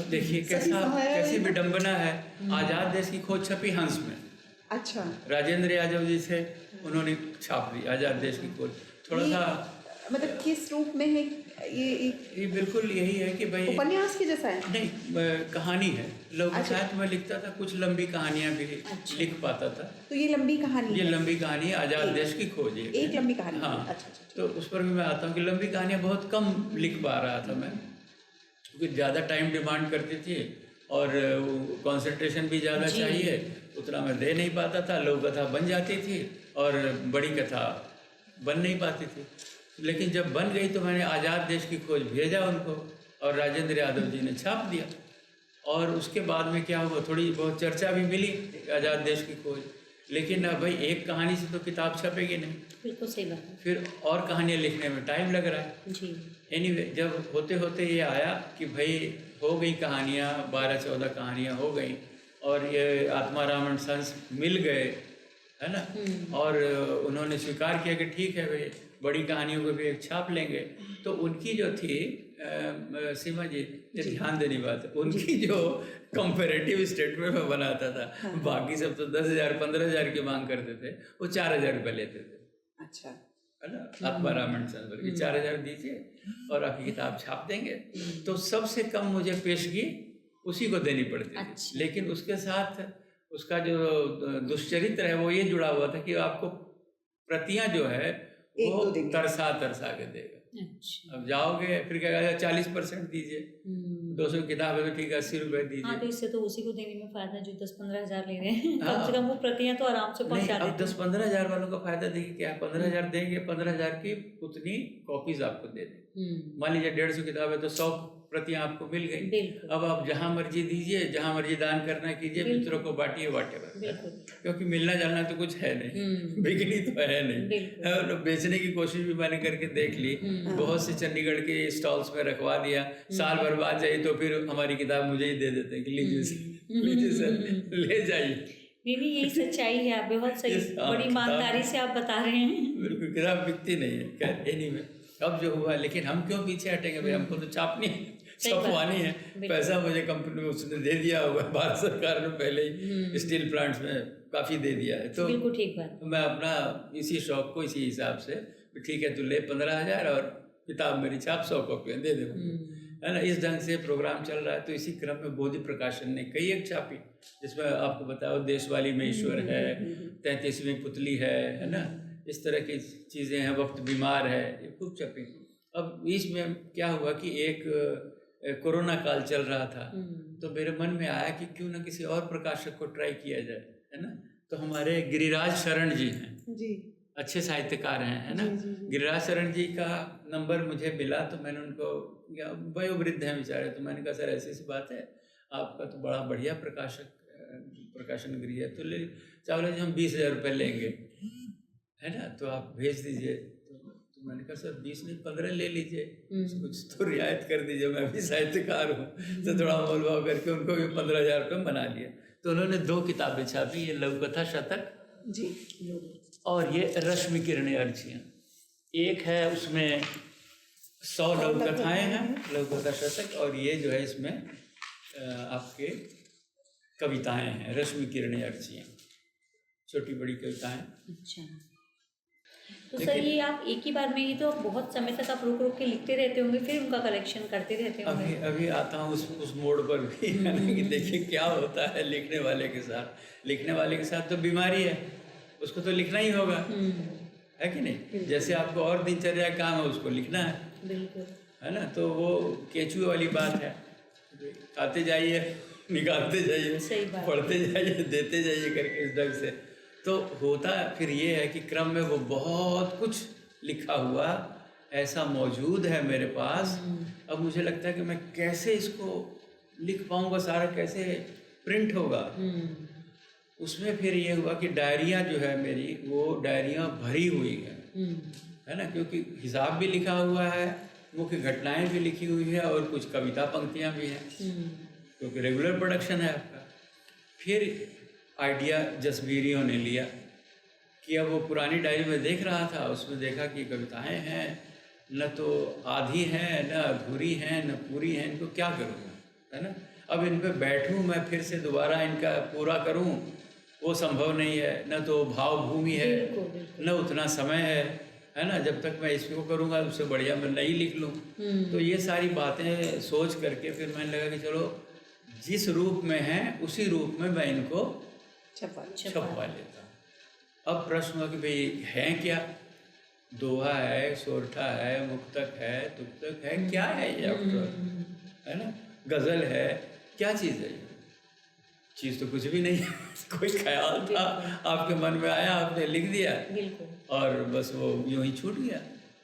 देखिए सभी समय कैसी में- विडंबना है। आज़ाद देश की खोज छपी हंस में, अच्छा, राजेंद्र यादव जी थे, उन्होंने छाप दी आज़ाद देश की खोज। थोड़ा ये- सा मतलब किस रूप में है ये ये बिल्कुल यही है कि भाई उपन्यास की जैसा है? नहीं कहानी है। लोक अच्छा। साहित्य में लिखता था, कुछ लंबी कहानियां भी लिख पाता था। तो ये लंबी कहानी ये है। लंबी कहानी है, आज़ाद देश की खोज है। एक लंबी कहानी है। हाँ, अच्छा, अच्छा, तो उस पर भी मैं आता हूँ कि लंबी कहानियाँ बहुत कम लिख पा रहा था मैं, क्योंकि ज़्यादा टाइम डिमांड करती थी और कंसंट्रेशन भी ज़्यादा चाहिए, उतना मैं दे नहीं पाता था। लघु कथा बन जाती थी और बड़ी कथा बन नहीं पाती थी। लेकिन जब बन गई तो मैंने आज़ाद देश की खोज भेजा उनको और राजेंद्र यादव जी ने छाप दिया। और उसके बाद में क्या हुआ, थोड़ी बहुत चर्चा भी मिली आज़ाद देश की खोज। लेकिन अब भाई एक कहानी से तो किताब छपेगी नहीं, बिल्कुल सही बात है फिर और कहानियाँ लिखने में टाइम लग रहा है। जी। एनीवे जब होते होते ये आया कि भाई हो गई कहानियाँ, 12-14 कहानियाँ हो गई और ये आत्माराम एंड सन्स मिल गए, है ना? और उन्होंने स्वीकार किया कि ठीक है भाई बड़ी कहानियों को भी एक छाप लेंगे। तो उनकी जो थी सीमा जी, ये ध्यान देने की बात है, उनकी जो कंपैरेटिव स्टेटमेंट में बनाता था, बाकी सब तो 10,000 15,000 की मांग करते थे, वो 4,000 रुपये लेते थे, अच्छा, है ना? आत्माराम एंड सन्स बोले 4,000 दीजिए और आपकी किताब छाप देंगे। तो सबसे कम मुझे पेशगी उसी को देनी पड़ती थी। अच्छा। लेकिन उसके साथ उसका जो दुष्चरित्र है वो ये जुड़ा हुआ था कि आपको प्रतियां जो है एक वो दो देंगे। तरसा के देगा। अच्छा। अब जाओगे फिर क्या कहेगा 40% दीजिए, 200 किताब है तो ठीक है 80 रुपये हाँ, तो दीजिए। इससे तो उसी को देने में फायदा है जो 10-15 हज़ार ले रहे हैं। कम हाँ। से कम वो प्रतियां तो आराम से नहीं, पहुंचा अब देते 10-15 हज़ार वालों का फायदा देखिए क्या है, 15,000 देंगे, 15,000 की उतनी कॉपीज आपको दे दें। हैं। मान लीजिए 150 किताब है तो 100 प्रतियां आपको मिल गई। बिल्कुल अब आप जहाँ मर्जी दीजिए, जहाँ मर्जी दान करना कीजिए, बिल्कुल। मित्रों को बांटिए वाटेवर, बिल्कुल क्योंकि मिलना जुलना तो कुछ है नहीं, बिकनी तो है नहीं। बिल्कुल। और बेचने की कोशिश भी मैंने करके देख ली, बहुत से चंडीगढ़ के स्टॉल्स में रखवा दिया। साल भर बाद जाइए तो फिर हमारी किताब मुझे ही दे देते हैं कि लीजिए सर, लीजिए सर, ले जाइए। नहीं नहीं, यही सच्चाई है। आप बहुत सही, Yes, हाँ, बड़ी ईमानदारी से आप बता रहे हैं। बिल्कुल किताब बिकती नहीं है। खैर एनीवे अब जो हुआ, लेकिन हम क्यों पीछे हटेंगे भाई, हमको तो छापनी है, सही बात। छपवानी है। बिल्कुल। पैसा मुझे कंपनी में उसने दे दिया होगा, भारत सरकार ने पहले ही स्टील प्लांट्स में काफ़ी दे दिया है। तो बिल्कुल ठीक बात। मैं अपना इसी शौक को इसी हिसाब से ठीक है तू ले 15,000 और किताब मेरी छाप 100 कॉपियाँ दे दे, है ना? इस ढंग से प्रोग्राम चल रहा है। तो इसी क्रम में बोधि प्रकाशन ने कई एक छापी, जिसमें आपको बताओ देशवाली में ईश्वर है, 33वीं पुतली है ना? इस तरह की चीज़ें हैं, वक्त बीमार है, ये खूब छपी। अब इसमें क्या हुआ कि एक कोरोना काल चल रहा था, तो मेरे मन में आया कि क्यों ना किसी और प्रकाशक को ट्राई किया जाए, है ना? तो हमारे गिरिराज शरण जी हैं, जी, अच्छे साहित्यकार हैं, है ना? गिरिराज शरण जी का नंबर मुझे मिला, तो मैंने उनको, वयोवृद्ध हैं बेचारे, तो मैंने कहा सर ऐसी ऐसी बात है, आपका तो बड़ा बढ़िया प्रकाशन गृह है, तो ले चावला जी हम 20,000 रुपये लेंगे, है ना? तो आप भेज दीजिए। तो मैंने कहा सर 20 नहीं 15 ले लीजिए, कुछ तो रियायत कर दीजिए, मैं भी साहित्यकार हूँ। तो थोड़ा मोल भाव करके उनको भी 15,000 रुपये बना दिया। तो उन्होंने 2 किताबें छापी, ये लघु कथा शतक जी, और ये रश्मि किरणें अर्चियाँ। एक है उसमें 100 लघु कथाएँ हैं, लघु कथा शतक, और ये जो है इसमें आपके कविताएँ हैं, रश्मि किरणें अर्चियाँ, छोटी बड़ी कविताएँ। अच्छा। तो सर ये आप एक ही बार में ही तो बहुत समय तक आप रुक रुक के लिखते रहते होंगे, फिर उनका कलेक्शन करते रहते होंगे? अभी अभी आता हूँ उस मोड़ पर भी, है ना, कि देखिए क्या होता है लिखने वाले के साथ। लिखने वाले के साथ तो बीमारी है, उसको तो लिखना ही होगा, है कि नहीं? जैसे आपको और दिनचर्या काम है, उसको लिखना है, बिल्कुल, है ना। तो वो केचुए वाली बात है, खाते जाइए, निकालते जाइए, सही बात। पढ़ते जाइए, देते जाइए करके इस ढंग से। तो होता फिर ये है कि क्रम में वो बहुत कुछ लिखा हुआ ऐसा मौजूद है मेरे पास। अब मुझे लगता है कि मैं कैसे इसको लिख पाऊँगा, सारा कैसे प्रिंट होगा। उसमें फिर ये हुआ कि डायरियाँ जो है मेरी, वो डायरियाँ भरी हुई हैं, है ना, क्योंकि हिसाब भी लिखा हुआ है, मुख्य घटनाएं भी लिखी हुई है और कुछ कविता पंक्तियाँ भी हैं, क्योंकि रेगुलर प्रोडक्शन है आपका। फिर आइडिया जसबीरियों ने लिया कि अब वो पुरानी डायरी में देख रहा था, उसमें देखा कि कविताएं हैं, न तो आधी हैं, न अधूरी हैं, न पूरी हैं, इनको क्या करूँगा, है ना। अब इन पे बैठूँ मैं फिर से दोबारा इनका पूरा करूँ, वो संभव नहीं है। न तो भाव भूमि है, न उतना समय है ना। जब तक मैं इसको करूँगा उससे बढ़िया मैं नहीं लिख लूँ। तो ये सारी बातें सोच करके फिर मैंने लगा कि चलो जिस रूप में है उसी रूप में मैं इनको छपवा लेता हूँ। अब प्रश्न हुआ कि भाई हैं क्या, दोहा है, सोरठा है, मुक्तक है, तुक्तक है, क्या है ये आफ्टर, है ना, गज़ल है, क्या चीज़ है ये? चीज़ तो कुछ भी नहीं है। कोई ख्याल था आपके मन में आया, आपने लिख दिया और बस वो यूँ ही छूट गया।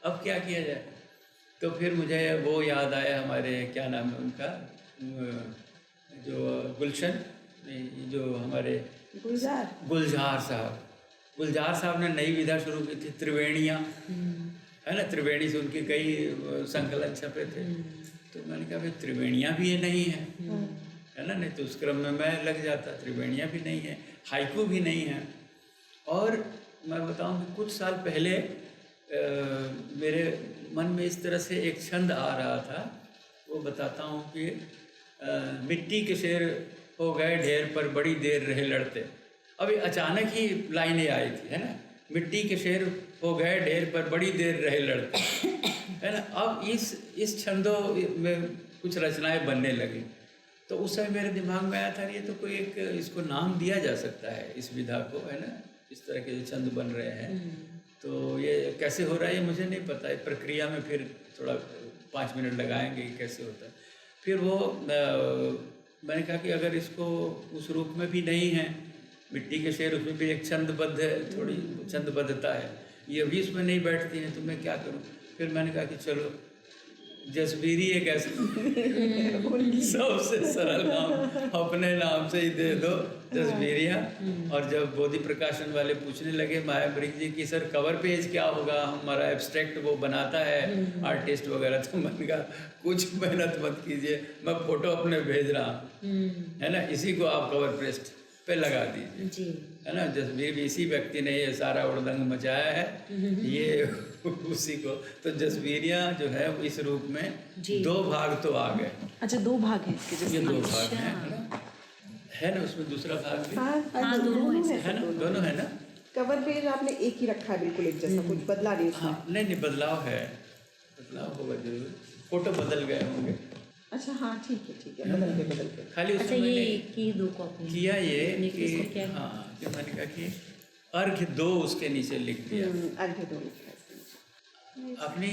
अब क्या किया जाए? तो फिर मुझे वो याद आया, हमारे क्या नाम है उनका, जो गुलशन, जो हमारे गुलजार साहब ने नई विधा शुरू की थी, त्रिवेणियाँ, है ना। त्रिवेणी से उनके कई संकलन छपे थे। तो मैंने कहा भाई त्रिवेणियाँ भी ये नहीं है ना, नहीं तो उस क्रम में मैं लग जाता। त्रिवेणियाँ भी नहीं है, हाइकू भी नहीं है। और मैं बताऊँ कि कुछ साल पहले मेरे मन में इस तरह से एक छंद आ रहा था, वो बताता हूँ कि मिट्टी के शेर हो गए ढेर पर बड़ी देर रहे लड़ते। अभी अचानक ही लाइनें आई थी, है ना, मिट्टी के शेर हो गए ढेर पर बड़ी देर रहे लड़ते, है ना। अब इस छंदों में कुछ रचनाएं बनने लगी। तो उस समय मेरे दिमाग में आया था ये तो कोई एक इसको नाम दिया जा सकता है इस विधा को, है ना, इस तरह के जो छंद बन रहे हैं। तो ये कैसे हो रहा है ये मुझे नहीं पता है, प्रक्रिया में फिर थोड़ा 5 मिनट लगाएंगे कि कैसे होता है। फिर वो मैंने कहा कि अगर इसको उस रूप में भी नहीं है, मिट्टी के शेर, उसमें भी एक छंदबद्ध है, थोड़ी छंदबद्धता है, ये भी इसमें नहीं बैठती है, तो मैं क्या करूं? फिर मैंने कहा कि चलो जसबीरी एक ऐसा सबसे सरल नाम अपने नाम से ही दे दो, जसबीरिया। और जब बोधि प्रकाशन वाले पूछने लगे मायावृक जी की सर कवर पेज क्या होगा, हमारा एब्स्ट्रैक्ट वो बनाता है आर्टिस्ट वगैरह, तो मैंने कहा कुछ मेहनत मत कीजिए, मैं फोटो अपने भेज रहा हूँ, है ना, इसी को आप कवर पेस्ट पे लगा दीजिए, है ना। जसबीर भी इसी व्यक्ति ने ये सारा उड़दंग मचाया है, ये उसी को। तो जसबीरियाँ जो है इस रूप में 2 भाग तो आ गए। अच्छा 2 भाग हैं इसके, ये 2 भाग हैं, है ना, उसमें दूसरा भाग भी हाँ, दोनों है ना, दोनों है ना। कवर पेज आपने एक ही रखा है बिल्कुल एक जैसा, कुछ बदला नहीं उसमें? हाँ, नहीं बदलाव है, बदलाव होगा जरूर, फोटो बदल गए होंगे। अच्छा हाँ ठीक है, बदल के खाली अच्छा उसमें ये मैंने की 2 कॉपी किया ये नेकलेस में कि क्या है? हाँ, कि मैंने कहा कि अर्घ 2 उसके नीचे लिख दिया। आगे 2 लिखा है। আপনি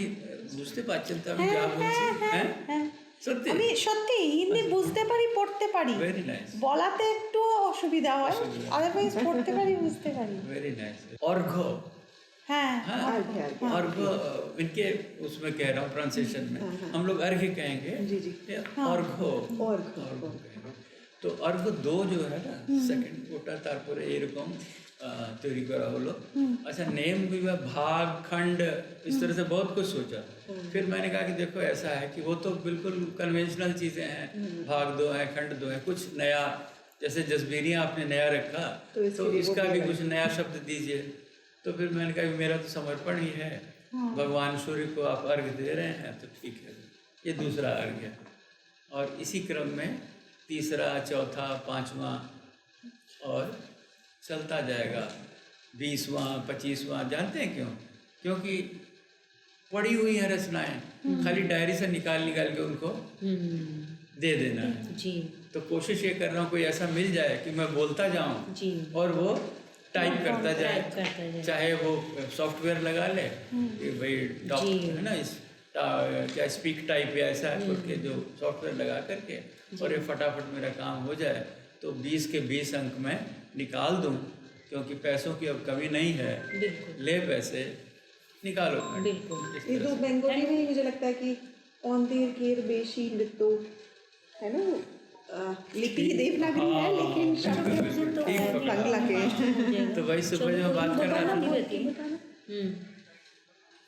বুঝতে পারছেন তো আমি যা বলছি? হ্যাঁ সত্যি আমি সত্যি হিন্দি বুঝতে পারি, পড়তে পারি, ভেরি নাইস, বলাতে একটু অসুবিধা হয়, আদারওয়াইজ পড়তে পারি, বুঝতে পারি। Very nice. अर्घ, हाँ हाँ, अर्घ इनके उसमें कह रहा हूँ प्रोनाउंसिएशन में, हम लोग अर्घ कहेंगे, जी। अर्घ कहेंगे। तो अर्घ 2 जो है ना, सेकंड ওটা তারপরে এরকম तैयारी करा हलो। अच्छा नेम भी भाग खंड इस तरह से बहुत कुछ सोचा। फिर मैंने कहा कि देखो ऐसा है कि वो तो बिल्कुल कन्वेंशनल चीज़ें हैं, भाग 2 है, खंड 2 है, कुछ नया, जैसे जसबीरियाँ आपने नया रखा तो इसका भी कुछ नया शब्द दीजिए। तो फिर मैंने कहा कि मेरा तो समर्पण ही है, भगवान सूर्य को आप अर्घ दे रहे हैं तो ठीक है, ये दूसरा अर्घ है। और इसी क्रम में तीसरा, चौथा, 5वां और चलता जाएगा, 20वां, 25वां, जानते हैं क्यों? क्योंकि पड़ी हुई है रचनाएं, खाली डायरी से निकाल के उनको दे देना है। जी तो कोशिश ये कर रहा हूँ कोई ऐसा मिल जाए कि मैं बोलता जाऊँ जी और वो टाइप करता टाइप करता जाए, जाए। चाहे वो सॉफ्टवेयर लगा ले कि भाई टॉप जी। है ना, इस क्या स्पीक टाइप या ऐसा करके जो सॉफ्टवेयर लगा करके और ये फटाफट मेरा काम हो जाए तो 20 के 20 अंक मैं निकाल दूँ, क्योंकि पैसों की अब कमी नहीं है। बिल्कुल ले पैसे निकालो। बिल्कुल। इस ये तरह तो से। बंगाली में ही मुझे लगता है कि औंधेर केर बेशी नृत्यो है ना, लिपि ही देवनागरी है लेकिन शब्द ठीक पकड़ा। बांग्ला के। तो वही सुबह जो बात कर रहा था,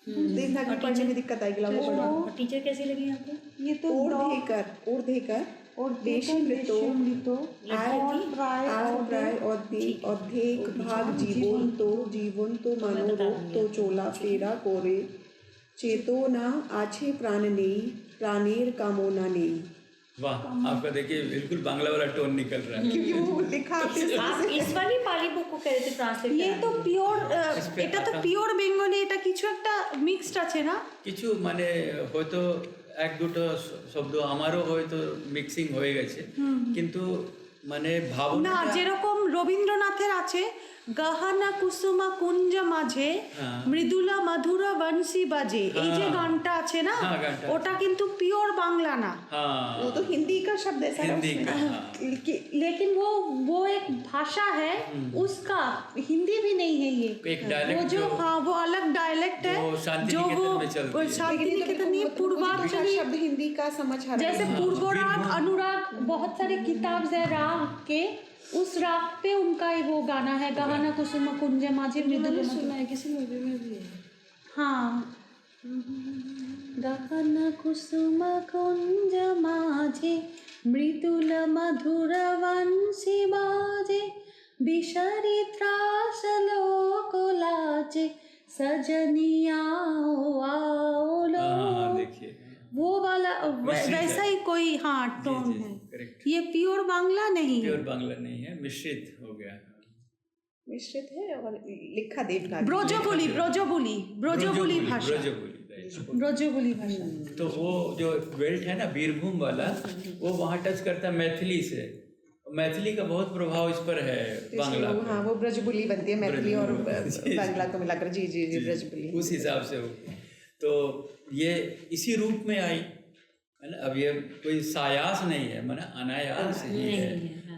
देवनागरी पढ़ने में दिक्कत आएगी लोगों को। और टीचर कैसी लगी आपको? ये तो ऊर्ध्वेकर और बेशी नृत्यो অর্ধেক ভাগ জীবন্ত মনোরোগ তো চোলা ফেরা করে চেতনা আছে প্রাণ নেই প্রাণের কামনা নেই। वाह, आपका देखिए बिल्कुल बांग्ला वाला टोन निकल रहा है। क्योंकि वो लिखा आप इस वाली पाली बुक को कह रहे थे ट्रांसलेट ये तो পিওর इस पे এটা তো आता- পিওর বেঙ্গলি, এটা কিছু একটা মিক্সড আছে না? কিছু মানে হয়তো এক দুটো শব্দ আমারও হয়তো মিক্সিং হয়ে গেছে, কিন্তু মানে না, ভাবনা যেরকম রবীন্দ্রনাথের আছে গাহানা কুসুমা কুঞ্জ মাঝে হ্যাঁ। মৃদুলা মাধুরা বংশী বাজে, এই যে হ্যাঁ। গানটা আছে না, হ্যাঁ, গানটা ওটা কিন্তু পিওর বাংলা না। हाँ वो तो हिंदी का शब्द है सर हिंदी उसमें। का, हाँ। लेकिन वो एक भाषा है, उसका हिंदी भी नहीं है ये। एक डायलेक्ट वो जो जो- हाँ वो अलग डायलेक्ट है वो शांति जो निकेतन वो में चलती है। शांति लेकिन ये तो निकेतन नहीं, बिल्कुल पूर्वांचली शब्द हिंदी का समझ आ रहा जैसे है। पूर्वराग अनुराग, बहुत सारे किताब है राग के, उस राग पे उनका ही वो गाना है गाना कुसुम कुंज माझे मृदुल सुना है किसी मूवी में भी है। हाँ, गाना कुसुम कुंज माझे मृदुल मधुर वंशी बाजे बिषरी त्रास लोक लाजे सजनिया आओ लो। हाँ, देखिए वो वाला मिश्रित है। वैसा ही कोई हाँ टोन जी, है। करेक्ट। ये प्योर बांग्ला नहीं है। प्योर बांग्ला नहीं है, मिश्रित हो गया। मिश्रित है और लिखा देवनागरी। ब्रजबुली ब्रजबुली ब्रजबुली भाषा, ब्रजबुली, right। ब्रजबुली भाषा। तो वो जो बेल्ट है ना बीरभूम वाला, वो वहाँ टच करता है मैथिली से। मैथिली का बहुत प्रभाव इस पर है बांग्ला इसलिए पर। हाँ वो ब्रजबुली बनती है, मैथिली और ब्रजबुली। बांग्ला को मिलाकर। जी जी जी ब्रजबुली। उस हिसाब से हो। तो ये इसी रूप में आई है ना। अब ये कोई सायास नहीं है, माना अनायास ही है।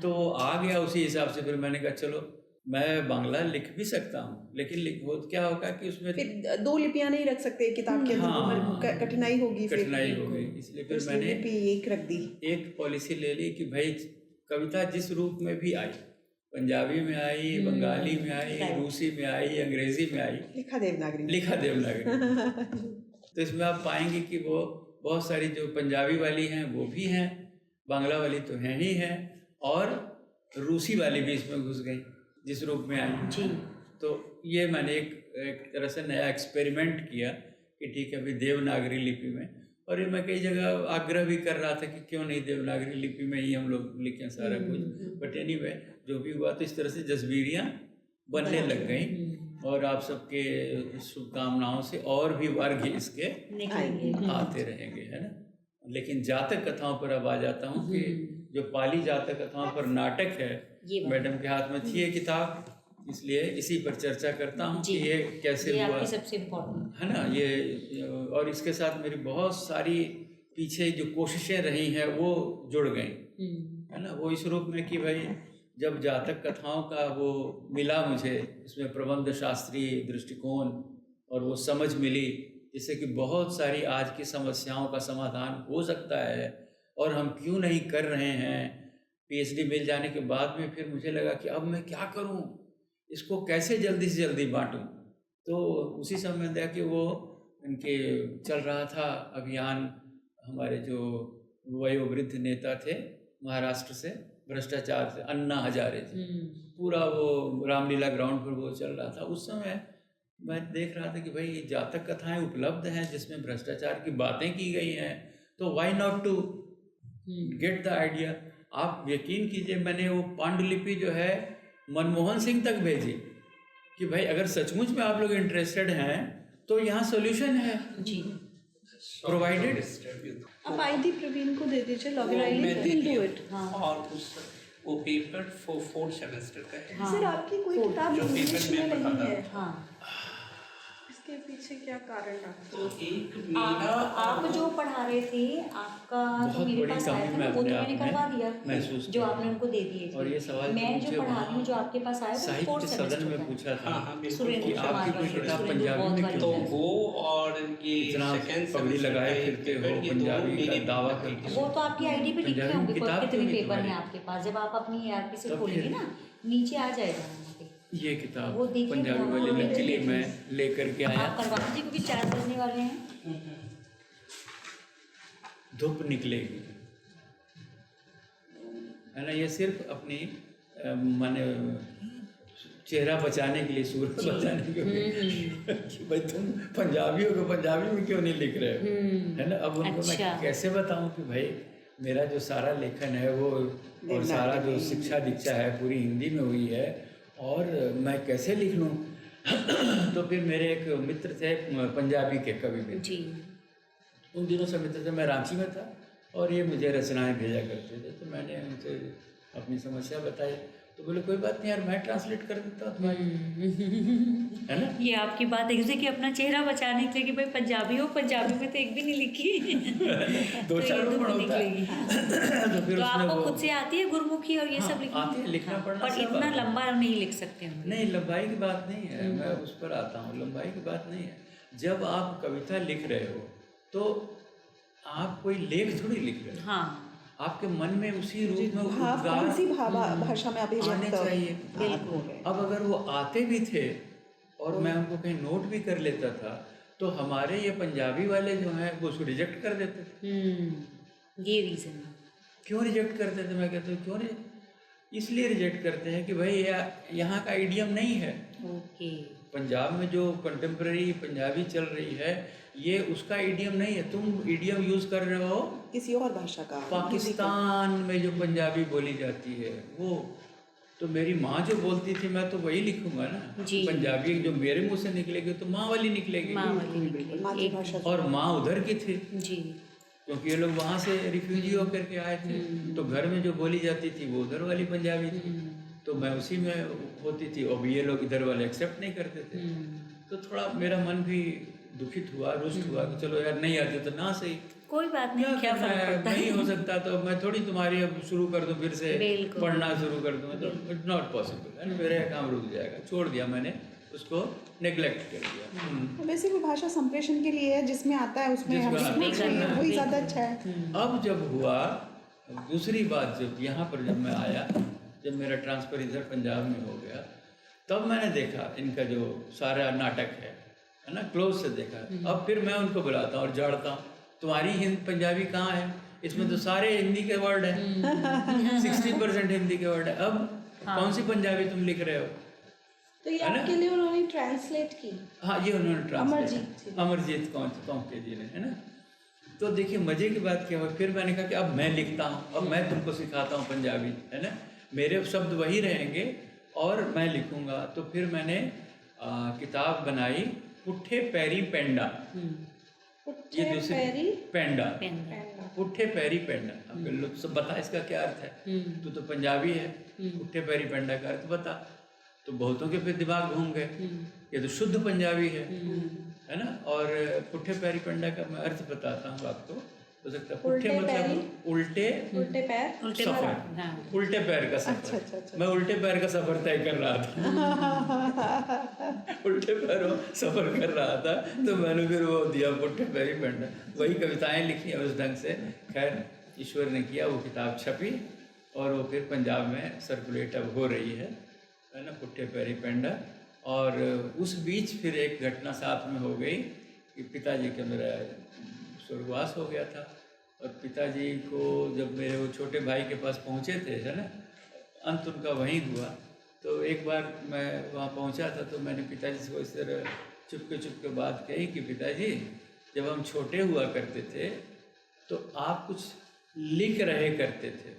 तो आ गया उसी हिसाब से। फिर मैंने कहा चलो मैं बांग्ला लिख भी सकता हूँ, लेकिन वो क्या होगा कि उसमें फिर दो लिपियां नहीं रख सकते किताब के अंदर, हाँ, वो कठिनाई होगी। फिर कठिनाई हो गई। इसलिए फिर इसलिए मैंने लिपि एक रख दी। एक पॉलिसी ले ली कि भाई कविता जिस रूप में भी आई, पंजाबी में आई, बंगाली में आई, रूसी में आई, अंग्रेजी में आई, लिखा देवनागरी में। लिखा देवनागरी। तो इसमें आप पाएंगे कि वो बहुत सारी जो पंजाबी वाली हैं वो भी हैं, बांग्ला वाली तो हैं ही हैं, और रूसी वाली भी इसमें घुस गई जिस रूप में आई। जी। तो ये मैंने एक तरह से नया एक्सपेरिमेंट किया कि ठीक है अभी देवनागरी लिपि में। और ये मैं कई जगह आग्रह भी कर रहा था कि क्यों नहीं देवनागरी लिपि में ही हम लोग लिखें सारा कुछ। बट एनीवे जो भी हुआ, तो इस तरह से जज्बीरियाँ बनने लग गई। और आप सबके शुभकामनाओं से और भी वर्ग इसके निकलेंगे। आते रहेंगे, है ना। लेकिन जातक कथाओं पर अब आ जाता हूँ कि जो पाली जातक कथाओं पर नाटक है, ये बात। मैडम के हाथ में थी ये किताब, इसलिए इसी पर चर्चा करता हूँ कि जी। ये कैसे ये हुआ, आपकी सबसे इम्पोर्टेंट है ना। ये और इसके साथ मेरी बहुत सारी पीछे जो कोशिशें रही हैं वो जुड़ गई, है ना। वो इस रूप में कि भाई जब जातक कथाओं का वो मिला मुझे, इसमें प्रबंध शास्त्रीय दृष्टिकोण और वो समझ मिली, जिससे कि बहुत सारी आज की समस्याओं का समाधान हो सकता है, और हम क्यों नहीं कर रहे हैं। पीएचडी मिल जाने के बाद में फिर मुझे लगा कि अब मैं क्या करूं, इसको कैसे जल्दी से जल्दी बांटूं। तो उसी समय देखा कि वो इनके चल रहा था अभियान, हमारे जो वयोवृद्ध नेता थे महाराष्ट्र से, भ्रष्टाचार से, अन्ना हजारे जी, पूरा वो रामलीला ग्राउंड पर वो चल रहा था। उस समय मैं देख रहा था कि भाई ये जातक कथाएं उपलब्ध हैं जिसमें भ्रष्टाचार की बातें की गई हैं, तो why not to get the idea. आप यकीन कीजिए मैंने वो पांडुलिपि जो है मनमोहन सिंह तक भेजी कि भाई अगर सचमुच में आप लोग इंटरेस्टेड हैं तो यहाँ सोल्यूशन है जी प्रोवाइडेड। आप आईडी प्रवीण को दे दीजिए, लॉगिन आईडी मैं दे विल डू दिया। इट। हाँ। और उस वो पेपर 4th सेमेस्टर का है। हाँ सर आपकी कोई किताब जो इंग्लिश पेपर में में नहीं पढ़ा है, हाँ इसके पीछे क्या कारण आपको? तो एक मेरा आप जो पढ़ा रहे थे आपका तो बहुत मेरे बड़ी पास आया कमी था मैं ना, वो तो अपने मैंने आप में करवा दिया महसूस जो किया। आपने उनको दे दिए और ये थे। सवाल मैं मुझे जो पढ़ा वहाँ रही हूँ जो आपके पास आया था साहित्य फोर्थ सदन सेमेस्टर में का पूछा था हाँ, हाँ, बिल्कुल। सुरेंद्र कि कुमार आपकी कोई वाले, किताब सुरेंद्र पंजाबी बहुत में वाले क्यों हैं। तो वो और ये इतना सेकंड पगड़ी सेमेस्टर लगाए का एक फिरते हो, पेपर, ये दोनों पंजाबी का मेरे दावा पेपर करते थे। वो तो आपकी आईडी पे लिखे पंजाबी होंगे कौन किताब कितने क्यों नहीं पेपर हैं तुम्हारी? आपके पास। जब आप अपनी ईआरपी से तो खोलेंगे फिर- ना नीचे आ जाएगा वहाँ पे। ये किताब वो देखिए पंजाबी वहाँ वाली पे नकली देखिए। मैं लेकर के आया। आप करवा दीजिए क्योंकि 4 बजने वाले हैं। धूप निकलेगी, है ना। ये सिर्फ अपनी माने चेहरा बचाने के लिए, सूरत बचाने के लिए कि भाई तुम पंजाबी हो, पंजाबी में क्यों नहीं लिख रहे हो, है ना। अब उनको अच्छा। मैं कैसे बताऊं कि भाई मेरा जो सारा लेखन है वो और सारा जो शिक्षा दीक्षा है पूरी हिंदी में हुई है, और मैं कैसे लिख लूँ। तो फिर मेरे एक मित्र थे पंजाबी के कवि मित्र, जी उन दिनों से मित्र थे, मैं रांची में था और ये मुझे रचनाएं भेजा करते थे। तो मैंने उनसे अपनी समस्या बताई, तो बोले कोई बात नहीं यार, मैं ट्रांसलेट कर देता हूँ तुम्हारी, है ना। ये आपकी बात है कि अपना चेहरा बचाने के लिए कि भाई पंजाबी हो, पंजाबी में तो एक भी नहीं लिखी। दो चार ये तो रोपण होता है। निकलेगी। तो फिर तो उसने आपको वो खुद से आती है गुरमुखी और ये हाँ, सब लिखना? आती है, लिखना पढ़ना पर सब इतना आता है। लंबा नहीं लिख सकते हम। नहीं, लंबाई की बात नहीं है, मैं उस पर आता हूँ, लंबाई की बात नहीं है। जब आप कविता लिख रहे हो तो आप कोई लेख थोड़ी लिख रहे हो, हाँ आपके मन में उसी रूप में भाव कौन सी भाषा में आने अभिव्यक्त चाहिए। हो रहे हैं। अब अगर वो आते भी थे और मैं उनको कहीं नोट भी कर लेता था, तो हमारे ये पंजाबी वाले जो हैं वो उसको रिजेक्ट कर देते थे। ये रीजन। क्यों रिजेक्ट करते थे? मैं कहता हूँ क्यों नहीं, इसलिए रिजेक्ट करते हैं कि भाई यहाँ का आइडियम नहीं है। ओके। पंजाब में जो कंटेम्प्रेरी पंजाबी चल रही है ये उसका इडियम नहीं है। तुम इडियम यूज कर रहे हो किसी और भाषा का, पाकिस्तान में जो पंजाबी बोली जाती है वो। तो मेरी माँ जो बोलती थी मैं तो वही लिखूंगा ना। जी। पंजाबी जो मेरे मुंह से निकलेगी तो माँ वाली निकलेगी। माँ वाली निकलेगी। मातृभाषा। और माँ उधर की थी जी क्योंकि ये लोग वहाँ से रिफ्यूजी होकर के आए थे, तो घर में जो बोली जाती थी वो उधर वाली पंजाबी थी, तो मैं उसी में होती थी। और ये लोग इधर वाले एक्सेप्ट नहीं करते थे, तो थोड़ा मेरा मन भी दुखित हुआ, रुष्ट हुआ कि चलो यार नहीं आते तो ना सही, कोई बात नहीं, क्या करना फर्क है, पड़ता नहीं है। हो सकता तो मैं थोड़ी तुम्हारी अब शुरू कर दूं फिर से बिल्कुल। पढ़ना शुरू कर दूं, तो इट्स नॉट पॉसिबल है ना, मेरा काम रुक जाएगा। छोड़ दिया मैंने उसको, नेग्लेक्ट कर दिया। वैसे भी भाषा संप्रेषण के लिए है, जिसमें आता है उसमें हम जिसमें सीखना आता चाहिए, है। वही ज़्यादा अच्छा है। अब जब हुआ दूसरी बात, जब यहाँ पर जब मैं आया, जब मेरा ट्रांसफ़र इधर पंजाब में हो गया, तब मैंने देखा इनका जो सारा नाटक है ना, क्लोज से देखा। अब फिर मैं उनको बुलाता हूँ और झाड़ता हूँ, तुम्हारी पंजाबी कहाँ है, इसमें तो सारे हिंदी के वर्ड हैं, 60% हिंदी के वर्ड है। अब कौन सी पंजाबी तुम लिख रहे हो? तो ये है ना? आपके लिए उन्होंने ट्रांसलेट की। हाँ, ये उन्होंने अमरजीत अमरजीत कौंके जी ने, है ना। तो देखिए मज़े की बात क्या हुआ, फिर मैंने कहा कि अब मैं लिखता हूँ, अब मैं तुमको सिखाता हूँ पंजाबी, है ना, मेरे शब्द वही रहेंगे और मैं लिखूँगा। तो फिर मैंने किताब बनाई, पुट्ठे पैरी पेंडा। पुट्ठे पैरी पेंडा, पेंडा। पुट्ठे पैरी पेंडा। अब लोग सब बता इसका क्या अर्थ है, तू तो पंजाबी है, पुट्ठे पैरी पेंडा का अर्थ बता। तो बहुतों के फिर दिमाग घूम गए, ये तो शुद्ध पंजाबी है ना। और पुट्ठे पैरी पेंडा का मैं अर्थ बताता हूँ आपको, हो सकता है पुट्ठे मतलब उल्टे उल्टे पैर, उल्टे सफर, पैर, हाँ। उल्टे पैर का सफर। अच्छा। मैं उल्टे पैर का सफर तय कर रहा था उल्टे पैरों सफर कर रहा था, तो मैंने फिर वो दिया पुट्ठे पैरी पेंडा। वही कविताएं लिखी उस ढंग से। खैर ईश्वर ने किया, वो किताब छपी और वो फिर पंजाब में सर्कुलेट अब हो रही है ना, पुट्ठे पैरी पेंडा। और उस बीच फिर एक घटना साथ में हो गई कि पिताजी का मेरा स्वर्गवास हो गया था। और पिताजी को जब मेरे वो छोटे भाई के पास पहुँचे थे, है ना, अंत उनका वहीं हुआ। तो एक बार मैं वहाँ पहुँचा था, तो मैंने पिताजी से इस तरह चुपके बात कही कि पिताजी, जब हम छोटे हुआ करते थे तो आप कुछ लिख रहे करते थे।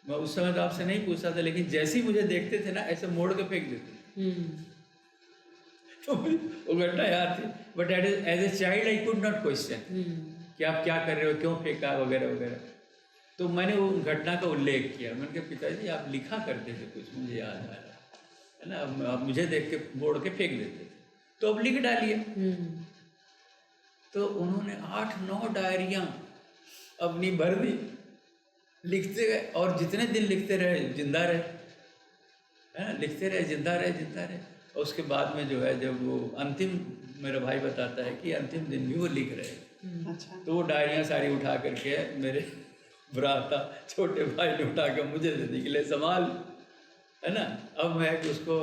मैं उस समय तो आपसे नहीं पूछा था, लेकिन जैसे ही मुझे देखते थे ना, ऐसे मोड़ के फेंक देते। तो वो घटना याद थी, but as a child I could not question कि आप क्या कर रहे हो, क्यों फेंका वगैरह वगैरह। तो मैंने वो घटना का उल्लेख किया। मैंने कहा पिताजी आप लिखा करते थे कुछ, मुझे याद आ रहा है ना, आप मुझे देख के बोड़ के फेंक देते थे, तो अब लिख डालिए। तो उन्होंने 8-9 डायरियाँ अपनी भर दी, लिखते गए और जितने दिन लिखते रहे जिंदा रहे, है ना, लिखते रहे जिंदा रहे। और उसके बाद में जो है जब वो अंतिम, मेरा भाई बताता है कि अंतिम दिन भी वो लिख रहे। अच्छा। तो वो डायरियाँ सारी उठा करके मेरे भ्राता छोटे भाई ने उठा कर मुझे दे दी कि ले संभाल, है ना। अब मैं उसको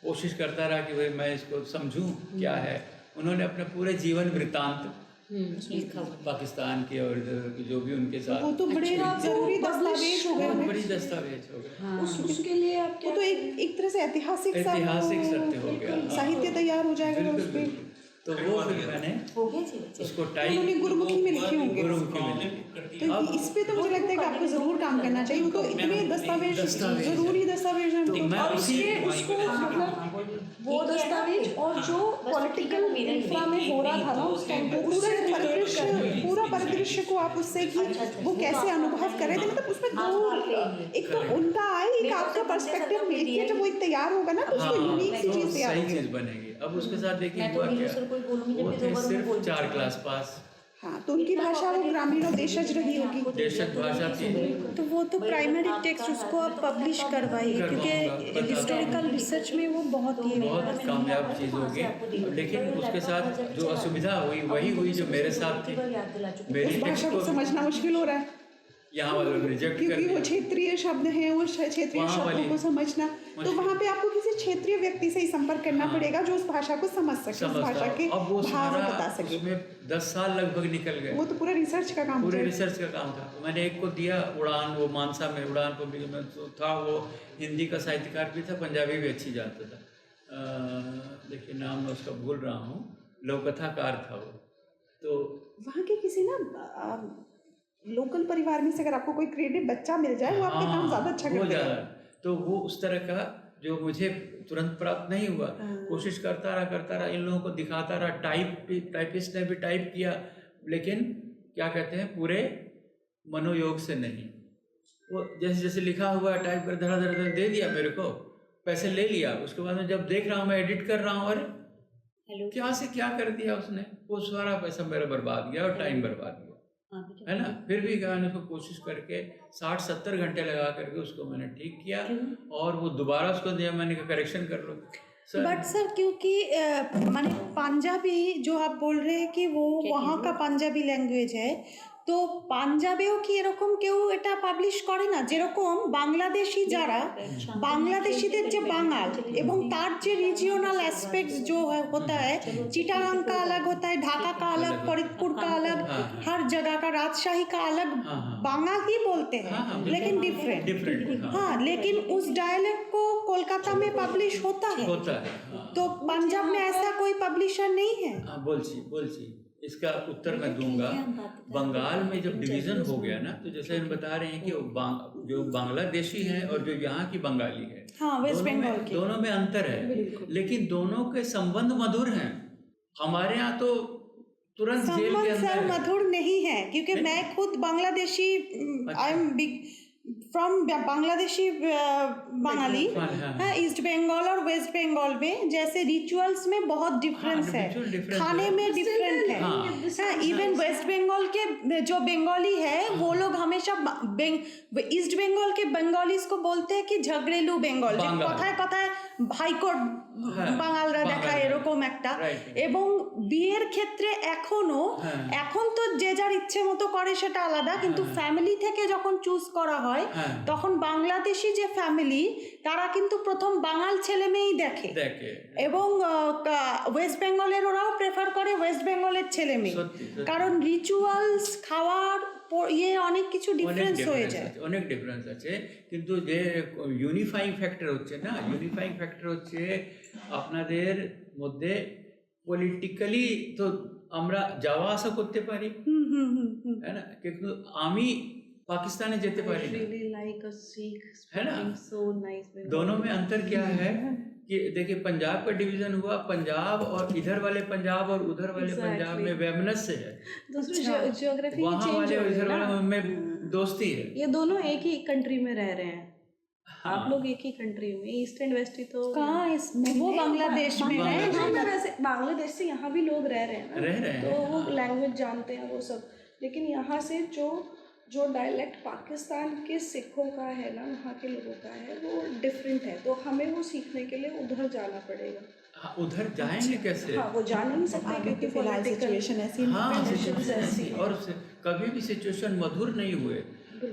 कोशिश करता रहा कि भाई मैं इसको समझूं क्या है। उन्होंने अपने पूरे जीवन वृत्तांत पाकिस्तान के और इधर के जो भी उनके साथ, वो तो बड़े जरूरी दस्तावेज हो गए बहुत हैं। बड़ी दस्तावेज हो गए। उसके लिए आप वो तो एक तरह से ऐतिहासिक सत्य हो गया। हाँ। साहित्य तैयार हो जाएगा बिल्कुल, उस पे। बिल्कुल। तो वो फिर मैंने हो गया जी बच्चे। उसको टाइप, उन्होंने गुरुमुखी में लिखे होंगे। गुरुमुखी में लिखे। तो इस पे तो मुझे लगता है कि आपको जरूर काम करना चाहिए। वो तो इतने दस्तावेज जरूरी दस्तावेज हैं। तो उनको। मैं और उसी- उसके उसको मतलब वो दस्तावेज और जो पॉलिटिकल इंफ्रा में हो रहा था ना उस टाइम पे, पूरा परिदृश्य को आप उससे कि वो कैसे अनुभव कर रहे थे, मतलब उसमें दो, एक तो उनका आए, एक आपका पर्सपेक्टिव मिल के जब वो एक तैयार होगा ना तो उसको यूनिक सी चीज तैयार सही होगी। चीज बनेगी। अब उसके साथ देखिए मैं तो हुआ नीलू क्या, सर को ही बोलूंगी, वो जब भी थे दो बार सिर्फ बोल 4 क्लास पास, हाँ, तो उनकी भाषा वो ग्रामीण और देशज रही होगी। देशज भाषा थी। तो वो तो प्राइमरी टेक्स्ट उसको आप पब्लिश करवाइए, क्योंकि हिस्टोरिकल रिसर्च में वो बहुत ही बहुत कामयाब चीज़ होगी। लेकिन उसके साथ जो असुविधा हुई वही हुई जो मेरे साथ थी। मेरी उस भाषा को समझना मुश्किल हो रहा है यहाँ वालों ने रिजेक्ट कर क्योंकि वो दिया। क्षेत्रीय शब्द हैं, वो क्षेत्रीय वहाँ शब्दों वाली को समझना, तो वहाँ पे आपको किसी क्षेत्रीय व्यक्ति से ही संपर्क करना हाँ। पड़ेगा जो उस भाषा को समझ सके, उस भाषा के अब वो भाव सारा बता सके। उसमें 10 साल लगभग निकल गए। वो तो पूरा रिसर्च का काम पूरे था। रिसर्च का काम था। मैंने एक को दिया उड़ान, वो मानसा में उड़ान पब्लिक में तो था, वो हिंदी का साहित्यकार भी था, पंजाबी भी अच्छी जानता था। देखिए नाम मैं उसका भूल रहा हूँ, लौकथाकार था वो। तो वहाँ के किसी ना लोकल परिवार में से अगर आपको कोई क्रिएटिव बच्चा मिल जाए वो आपका काम ज़्यादा अच्छा कर हो देगा। जाएगा। तो वो उस तरह का जो मुझे तुरंत प्राप्त नहीं हुआ, कोशिश करता रहा, इन लोगों को दिखाता रहा, टाइपिस्ट ने भी टाइप किया, लेकिन क्या कहते हैं पूरे मनोयोग से नहीं। वो जैसे जैसे लिखा हुआ है टाइप कर धड़ा धड़ा दे दिया मेरे को, पैसे ले लिया। उसके बाद में जब देख रहा हूँ मैं एडिट कर रहा हूँ, अरे क्या से क्या कर दिया उसने, वो सारा पैसा मेरा बर्बाद गया और टाइम बर्बाद गया, है ना। फिर भी मैंने उसको कोशिश करके 60-70 घंटे लगा करके उसको मैंने ठीक किया और वो दोबारा उसको दिया, मैंने कहा करेक्शन कर लो सर। बट सर क्योंकि माने पंजाबी जो आप बोल रहे हैं कि वो वहाँ का पंजाबी लैंग्वेज है, তো পাঞ্জাবেও কি এরকম কেউ এটা পাবলিশ করে না? যেরকম বাংলাদেশি যারা বাংলাদেশিদের যে বাঙাল এবং তার যে রিজিওনাল एस्पेक्ट्स जो होता है, चिटागांग का अलग होता है, ढाका का अलग, फरीदपुर का अलग, हर जगह का, राजशाही का अलग बांग्ला ही बोलते हैं लेकिन डिफरेंट। हाँ, लेकिन उस डायलेक्ट को कोलकाता में पब्लिश होता है, तो पंजाब में ऐसा कोई पब्लिशर नहीं है। बोलची इसका उत्तर मैं दूंगा। बंगाल में जब डिवीज़न हो गया ना, तो जैसे हम बता रहे हैं कि जो बांग्लादेशी हैं और जो यहाँ की बंगाली है, हाँ, वेस्ट बंगाल की, दोनों में अंतर है, लेकिन दोनों के संबंध मधुर हैं। हमारे यहाँ तो तुरंत जेल के अंदर सर मधुर नहीं है, क्योंकि मैं खुद Bangladeshi, I am from Bangladeshi Bengali, हाँ, ईस्ट बंगाल और वेस्ट बंगाल में जैसे रिचुअल्स में बहुत डिफरेंस है, खाने में डिफरेंट है। हाँ, इवन वेस्ट बंगाल के जो बंगाली है वो लोग हमेशा ईस्ट बंगाल के बंगालीज को बोलते हैं कि झगड़ेलू बंगाल, কথায় কথায় ভাইকোট বাঙালরা দেখায় এরকম একটা। এবং বিয়ের ক্ষেত্রে এখন তো যে যার ইচ্ছে মতো করে সেটা আলাদা, কিন্তু ফ্যামিলি থেকে যখন চুজ করা হয় তখন বাংলাদেশি যে ফ্যামিলি তারা কিন্তু প্রথম বাঙাল ছেলে মেয়েই দেখে, এবং ওয়েস্ট বেঙ্গলের ওরাও প্রেফার করে ওয়েস্ট বেঙ্গলের ছেলে মেয়ে, কারণ রিচুয়ালস, খাওয়ার ইয়ে অনেক কিছু ডিফারেন্স হয়ে যায়, অনেক ডিফারেন্স আছে। কিন্তু যে ইউনিফাইং ফ্যাক্টর হচ্ছে না, ইউনিফাইং ফ্যাক্টর হচ্ছে আপনাদের মধ্যে পলিটিক্যালি তো আমরা যাওয়া আসা করতে পারি, है ना, কিন্তু আমি पाकिस्तान যেতে পারি না, है ना। दोनों में अंतर क्या है कि देखिए पंजाब का डिवीजन हुआ, पंजाब और इधर वाले पंजाब और उधर वाले पंजाब में वैमनस्य है, दूसरी ज्योग्राफी वहाँ चेंज वाले हो गई इधर ना। वाले में दोस्ती है। ये दोनों एक ही कंट्री में रह रहे हैं। हाँ। आप लोग एक ही कंट्री में, ईस्ट एंड वेस्ट ही तो कहाँ इस वो बांग्लादेश में है। बांग्लादेश। हाँ, मैं वैसे बांग्लादेश से यहाँ भी लोग रह रहे हैं ना, रह रहे हैं, तो वो लैंग्वेज जानते हैं वो सब। लेकिन यहाँ से जो डायलेक्ट पाकिस्तान के सिखों का है ना, वहाँ के लोगों का है, वो डिफरेंट है। तो हमें वो सीखने के लिए उधर जाना पड़ेगा। हाँ, उधर जाएंगे कैसे? हाँ, वो जा नहीं सकते अभी क्योंकि तो फिलहाल political- सिचुएशन ऐसी हाँ, conditions सिचुएशन ऐसी ऐसी हैं। और कभी भी सिचुएशन मधुर नहीं हुए।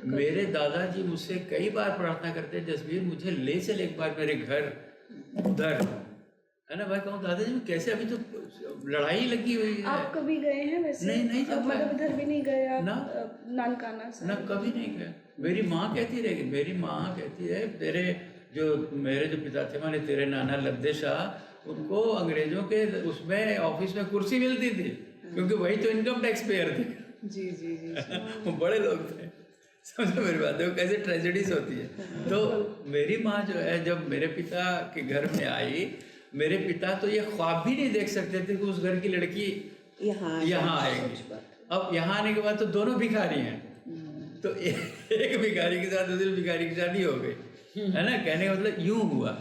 मेरे दादाजी मुझसे कई बार प्रार्थना करते, जसवीर मुझे ले चल एक बार मेरे घर उधर, है ना भाई। कहूँ दादाजी मैं कैसे, अभी तो लड़ाई लगी हुई है। आप कभी गए हैं वैसे? नहीं जा पाए। मतलब इधर भी नहीं गए आप? ना। नानकाना से? ना, कभी नहीं गए। मेरी माँ कहती रहेगी, मेरी माँ कहती है मेरे जो पिता थे माने तेरे नाना लद्दे शाह, उनको अंग्रेजों के उसमें ऑफिस में कुर्सी मिलती थी, क्योंकि वही तो इनकम टैक्स पेयर थे। जी जी जी वो बड़े लोग थे, समझो मेरी बात। देखो कैसे ट्रेजेडीज होती है। तो मेरी माँ जो है जब मेरे पिता के घर में आई, मेरे पिता तो ये ख्वाब भी नहीं देख सकते थे कि उस घर की लड़की यहाँ आएगी। अब यहाँ आने के बाद तो दोनों भिखारी हैं, तो एक भिखारी के साथ दूसरे भिखारी की शादी हो गई, है ना। कहने का मतलब यूं हुआ,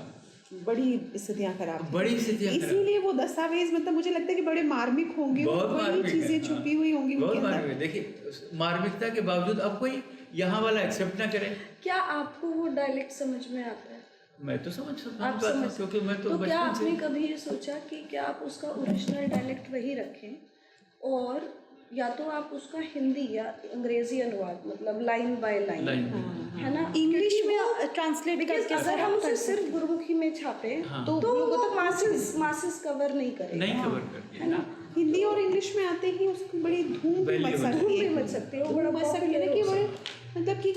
बड़ी स्थितियाँ खराब, बड़ी स्थितियाँ खराब। इसीलिए वो दस्तावेज मतलब मुझे लगता है कि बड़े मार्मिक होंगे, बहुत बड़ी मार्मिक चीजें है, छुपी हुई होंगी बहुत उनके अंदर। मार्मिक। देखिए मार्मिकता के बावजूद अब कोई यहाँ वाला एक्सेप्ट ना करे। क्या आपको वो डायलेक्ट समझ में आता है? मैं तो समझ सकता आप हूँ, समझ, क्योंकि मैं तो क्या बचपन आपने से। कभी ये सोचा कि क्या आप उसका ओरिजिनल डायलेक्ट वही रखें, और या तो आप उसका हिंदी या अंग्रेजी अनुवाद, मतलब लाइन बाय लाइन, है ना, इंग्लिश में ट्रांसलेट बिकॉज करके अगर हम उसे सिर्फ गुरुमुखी में छापे हाँ। तो लोगों वो तक मासेस कवर नहीं करेगा, नहीं खबर करती है ना। हिंदी और इंग्लिश में आते ही उसकी बड़ी धूम भी मच Value सकती धूम है, भी मच सकती है, वो बड़ा धूम मच सकती है ना, कि बड़े मतलब कि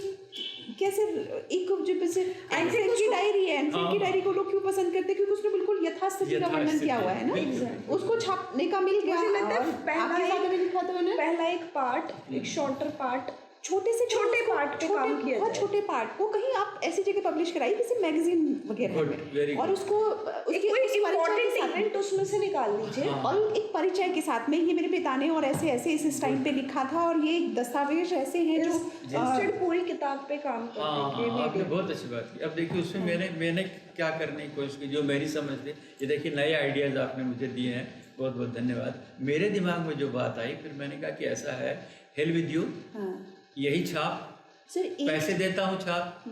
कैसे एक जैसे एनफिल्ड की डायरी है, एनफिल्ड की डायरी को लोग क्यों पसंद करते हैं, क्योंकि उसने बिल्कुल यथास्थिति का वर्णन किया हुआ है ना, उसको छापने का मिल गया। मुझे लगता है और आपके साथ में लिखा तो है ना, पहला एक पार्ट, एक शॉर्टर पार्ट, छोटे से छोटे पार्ट पे काम किया बहुत जाए। छोटे पार्ट को कहीं आप ऐसी जगह पब्लिश कराइए किसी मैगजीन वगैरह Good, में, very और good. उसको एक कोई इम्पोर्टेंट इवेंट उसमें से निकाल लीजिए, और एक परिचय के साथ में ये मेरे पिता ने और ऐसे ऐसे इस टाइम पे लिखा था, और ये दस्तावेज ऐसे हैं जो इंस्टेड पूरी किताब पे काम हाँ करने हाँ, आपने के बहुत अच्छी बात की। अब देखिए उसमें मैंने क्या करने की कोशिश की, जो मेरी समझ थी। ये देखिए नए आइडियाज़ आपने मुझे दिए हैं, बहुत बहुत धन्यवाद। मेरे दिमाग में जो बात आई, फिर मैंने कहा कि ऐसा है, हेल विद यू, यही छाप, सर पैसे देता हूँ छाप।